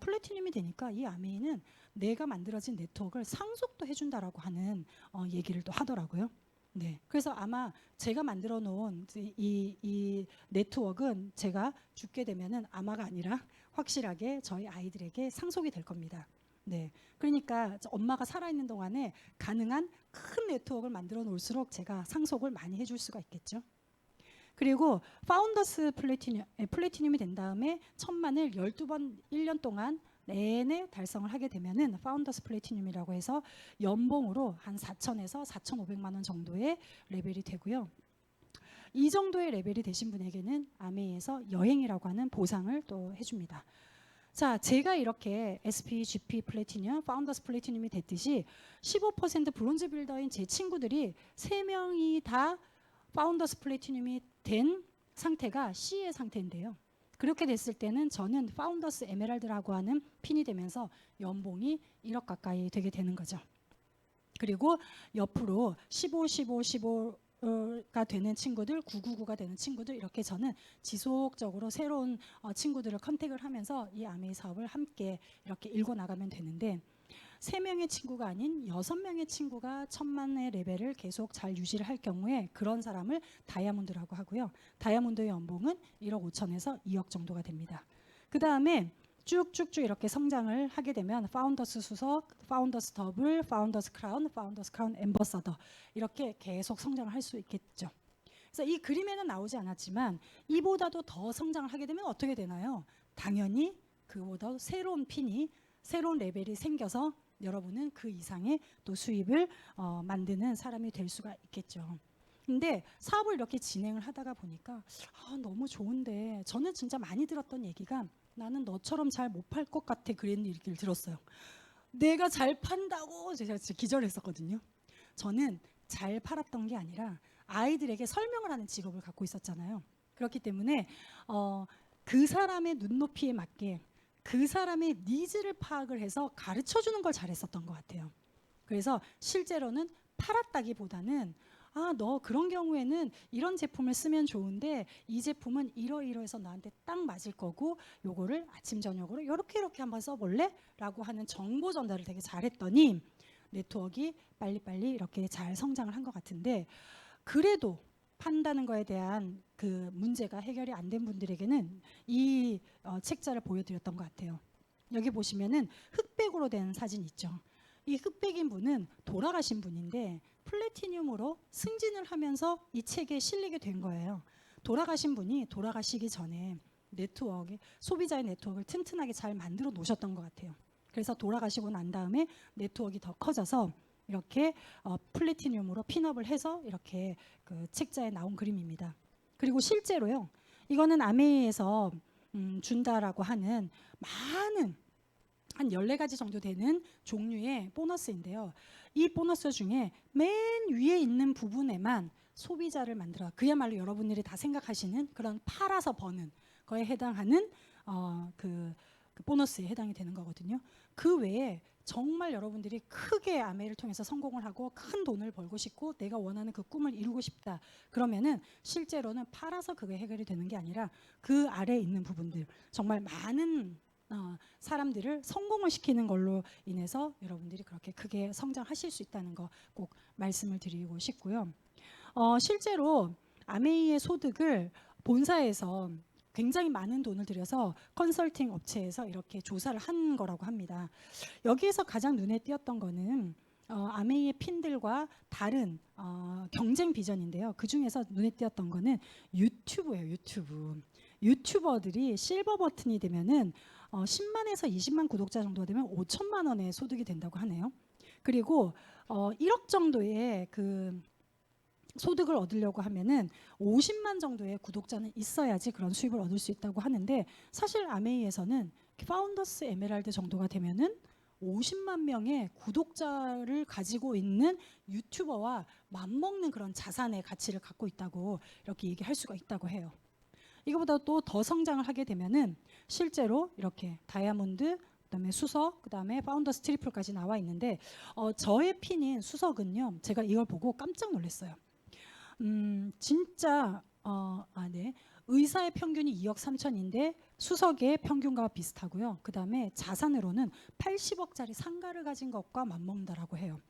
플래티늄이 되니까 이 아메이는 내가 만들어진 네트워크를 상속도 해준다라고 하는 얘기를 또 하더라고요. 네, 그래서 아마 제가 만들어 놓은 이 네트워크는 제가 죽게 되면은 아마가 아니라 확실하게 저희 아이들에게 상속이 될 겁니다. 네, 그러니까 엄마가 살아있는 동안에 가능한 큰 네트워크를 만들어 놓을수록 제가 상속을 많이 해줄 수가 있겠죠. 그리고 파운더스 플래티늄이 된 다음에 1,000만을 12번 1년 동안 내내 달성을 하게 되면은 파운더스 플래티늄이라고 해서 연봉으로 한 4,000에서 4,500만 원 정도의 레벨이 되고요. 이 정도의 레벨이 되신 분에게는 아메이에서 여행이라고 하는 보상을 또 해줍니다. 자, 제가 이렇게 SP, GP 플래티늄, 파운더스 플래티늄이 됐듯이 15% 브론즈 빌더인 제 친구들이 3명이 다 파운더스 플래티늄이 된 상태가 C의 상태인데요. 그렇게 됐을 때는 저는 파운더스 에메랄드라고 하는 핀이 되면서 연봉이 1억 가까이 되게 되는 거죠. 그리고 옆으로 15, 15, 15가 되는 친구들, 999가 되는 친구들, 이렇게 저는 지속적으로 새로운 친구들을 컨택을 하면서 이 아메이 사업을 함께 이렇게 일궈 나가면 되는데 3명의 친구가 아닌 6명의 친구가 1,000만의 레벨을 계속 잘 유지를 할 경우에 그런 사람을 다이아몬드라고 하고요. 다이아몬드의 연봉은 1억 5천에서 2억 정도가 됩니다. 그 다음에 쭉쭉쭉 이렇게 성장을 하게 되면 파운더스 수석, 파운더스 더블, 파운더스 크라운 앰버서더 이렇게 계속 성장을 할 수 있겠죠. 그래서 이 그림에는 나오지 않았지만 이보다도 더 성장을 하게 되면 어떻게 되나요? 당연히 그보다 새로운 핀이 새로운 레벨이 생겨서 여러분은 그 이상의 또 수입을 만드는 사람이 될 수가 있겠죠. 근데 사업을 이렇게 진행을 하다가 보니까 너무 좋은데 저는 진짜 많이 들었던 얘기가 나는 너처럼 잘 못 팔 것 같아 그런 얘기를 들었어요. 내가 잘 판다고 제가 진짜 기절했었거든요. 저는 잘 팔았던 게 아니라 아이들에게 설명을 하는 직업을 갖고 있었잖아요. 그렇기 때문에 그 사람의 눈높이에 맞게 그 사람의 니즈를 파악을 해서 가르쳐주는 걸 잘했었던 것 같아요. 그래서 실제로는 팔았다기보다는 너 그런 경우에는 이런 제품을 쓰면 좋은데 이 제품은 이러이러해서 나한테 딱 맞을 거고 요거를 아침 저녁으로 이렇게 한번 써볼래? 라고 하는 정보 전달을 되게 잘했더니 네트워크가 빨리빨리 이렇게 잘 성장을 한 것 같은데 그래도 판다는 거에 대한 그 문제가 해결이 안 된 분들에게는 이 책자를 보여드렸던 것 같아요. 여기 보시면은 흑백으로 된 사진 있죠. 이 흑백인 분은 돌아가신 분인데 플래티늄으로 승진을 하면서 이 책에 실리게 된 거예요. 돌아가신 분이 돌아가시기 전에 네트워크, 소비자의 네트워크를 튼튼하게 잘 만들어 놓으셨던 것 같아요. 그래서 돌아가시고 난 다음에 네트워크가 더 커져서 이렇게 플래티늄으로 핀업을 해서 이렇게 그 책자에 나온 그림입니다. 그리고 실제로요. 이거는 아메이에서 준다라고 하는 많은 한 14가지 정도 되는 종류의 보너스인데요. 이 보너스 중에 맨 위에 있는 부분에만 소비자를 만들어 그야말로 여러분들이 다 생각하시는 그런 팔아서 버는 거에 해당하는 그 보너스에 해당이 되는 거거든요. 그 외에 정말 여러분들이 크게 아메이를 통해서 성공을 하고 큰 돈을 벌고 싶고 내가 원하는 그 꿈을 이루고 싶다. 그러면은 실제로는 팔아서 그게 해결이 되는 게 아니라 그 아래에 있는 부분들 정말 많은 사람들을 성공을 시키는 걸로 인해서 여러분들이 그렇게 크게 성장하실 수 있다는 거 꼭 말씀을 드리고 싶고요. 실제로 아메이의 소득을 본사에서 굉장히 많은 돈을 들여서 컨설팅 업체에서 이렇게 조사를 한 거라고 합니다. 여기에서 가장 눈에 띄었던 거는 아메이의 핀들과 다른 경쟁 비전인데요. 그 중에서 눈에 띄었던 거는 유튜브예요. 유튜브. 유튜버들이 실버 버튼이 되면은 10만에서 20만 구독자 정도 되면 5천만 원의 소득이 된다고 하네요. 그리고 1억 정도의 그 소득을 얻으려고 하면은 50만 정도의 구독자는 있어야지 그런 수입을 얻을 수 있다고 하는데, 사실 아메이에서는 파운더스 에메랄드 정도가 되면은 50만 명의 구독자를 가지고 있는 유튜버와 맞먹는 그런 자산의 가치를 갖고 있다고 이렇게 얘기할 수가 있다고 해요. 이거보다 또 더 성장을 하게 되면은 실제로 이렇게 다이아몬드, 그다음에 수석, 그다음에 파운더스 트리플까지 나와 있는데, 저의 핀인 수석은요, 제가 이걸 보고 깜짝 놀랐어요. 진짜 네. 의사의 평균이 2억 3천인데 수석의 평균과 비슷하고요. 그다음에 자산으로는 80억짜리 상가를 가진 것과 맞먹는다라고 해요.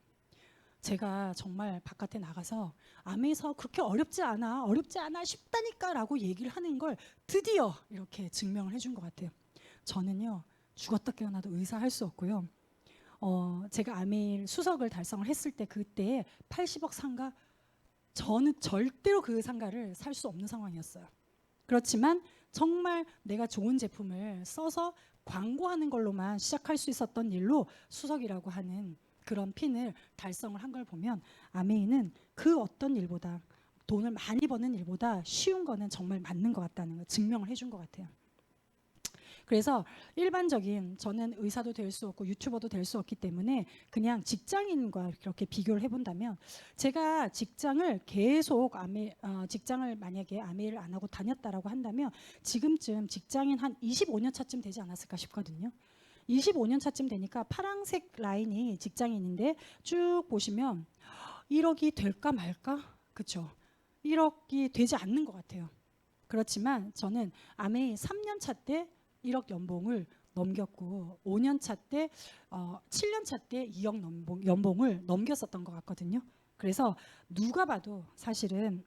제가 정말 바깥에 나가서 암에서 그렇게 어렵지 않아 쉽다니까라고 얘기를 하는 걸 드디어 이렇게 증명을 해준 것 같아요. 저는요, 죽었다 깨어나도 의사 할 수 없고요. 제가 아메일 수석을 달성을 했을 때 그때 80억 상가, 저는 절대로 그 상가를 살 수 없는 상황이었어요. 그렇지만 정말 내가 좋은 제품을 써서 광고하는 걸로만 시작할 수 있었던 일로 수석이라고 하는 그런 핀을 달성을 한 걸 보면, 아메이는 그 어떤 일보다, 돈을 많이 버는 일보다 쉬운 거는 정말 맞는 것 같다는 걸 증명을 해준 것 같아요. 그래서 일반적인, 저는 의사도 될 수 없고 유튜버도 될 수 없기 때문에 그냥 직장인과 그렇게 비교를 해본다면, 제가 직장을 계속 직장을 만약에 아메이를 안 하고 다녔다라고 한다면 지금쯤 직장인 한 25년 차쯤 되지 않았을까 싶거든요. 25년 차쯤 되니까 파란색 라인이 직장인인데 쭉 보시면 1억이 될까 말까? 그렇죠? 1억이 되지 않는 것 같아요. 그렇지만 저는 아메이 3년 차 때 1억 연봉을 넘겼고 5년 차 때 7년 차 때 2억 연봉을 넘겼었던 것 같거든요. 그래서 누가 봐도 사실은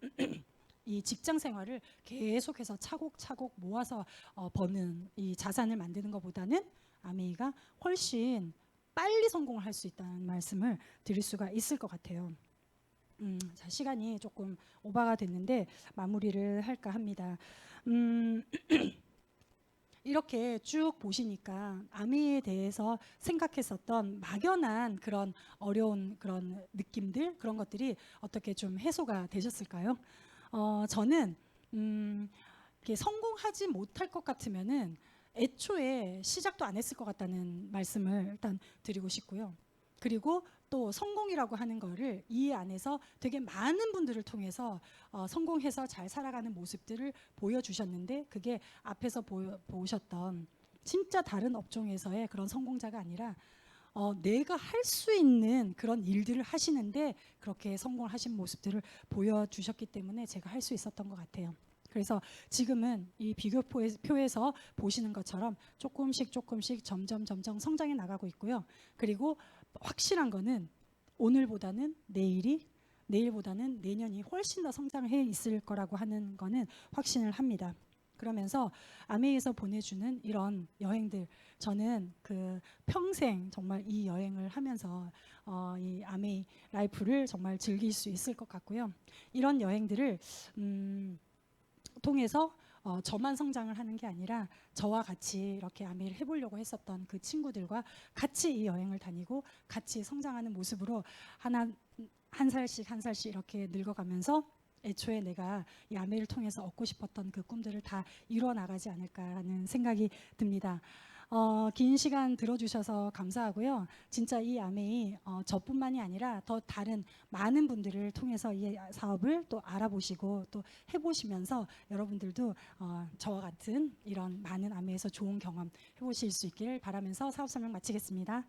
이 직장 생활을 계속해서 차곡차곡 모아서 버는 이 자산을 만드는 것보다는 아메이가 훨씬 빨리 성공을 할 수 있다는 말씀을 드릴 수가 있을 것 같아요. 자, 시간이 조금 오버가 됐는데 마무리를 할까 합니다. 이렇게 쭉 보시니까 아메이에 대해서 생각했었던 막연한 그런 어려운 그런 느낌들, 그런 것들이 어떻게 좀 해소가 되셨을까요? 저는 이렇게 성공하지 못할 것 같으면은 애초에 시작도 안 했을 것 같다는 말씀을 일단 드리고 싶고요. 그리고 또 성공이라고 하는 거를 이 안에서 되게 많은 분들을 통해서 성공해서 잘 살아가는 모습들을 보여주셨는데, 그게 앞에서 보셨던 진짜 다른 업종에서의 그런 성공자가 아니라 내가 할 수 있는 그런 일들을 하시는데 그렇게 성공을 하신 모습들을 보여주셨기 때문에 제가 할 수 있었던 것 같아요. 그래서 지금은 이 비교표에서 보시는 것처럼 조금씩 점점 성장해 나가고 있고요. 그리고 확실한 거는 오늘보다는 내일보다는 내년이 훨씬 더 성장해 있을 거라고 하는 거는 확신을 합니다. 그러면서 아메이에서 보내주는 이런 여행들, 저는 그 평생 정말 이 여행을 하면서 이 아메이 라이프를 정말 즐길 수 있을 것 같고요. 이런 여행들을 통해서 저만 성장을 하는 게 아니라 저와 같이 이렇게 아메이를 해보려고 했었던 그 친구들과 같이 이 여행을 다니고 같이 성장하는 모습으로 한 살씩 이렇게 늙어가면서 애초에 내가 이 아메이를 통해서 얻고 싶었던 그 꿈들을 다 이루어 나가지 않을까라는 생각이 듭니다. 긴 시간 들어주셔서 감사하고요. 진짜 이 아메이 저뿐만이 아니라 더 다른 많은 분들을 통해서 이 사업을 또 알아보시고 또 해보시면서 여러분들도 저와 같은 이런 많은 아메이에서 좋은 경험 해보실 수 있기를 바라면서 사업 설명 마치겠습니다.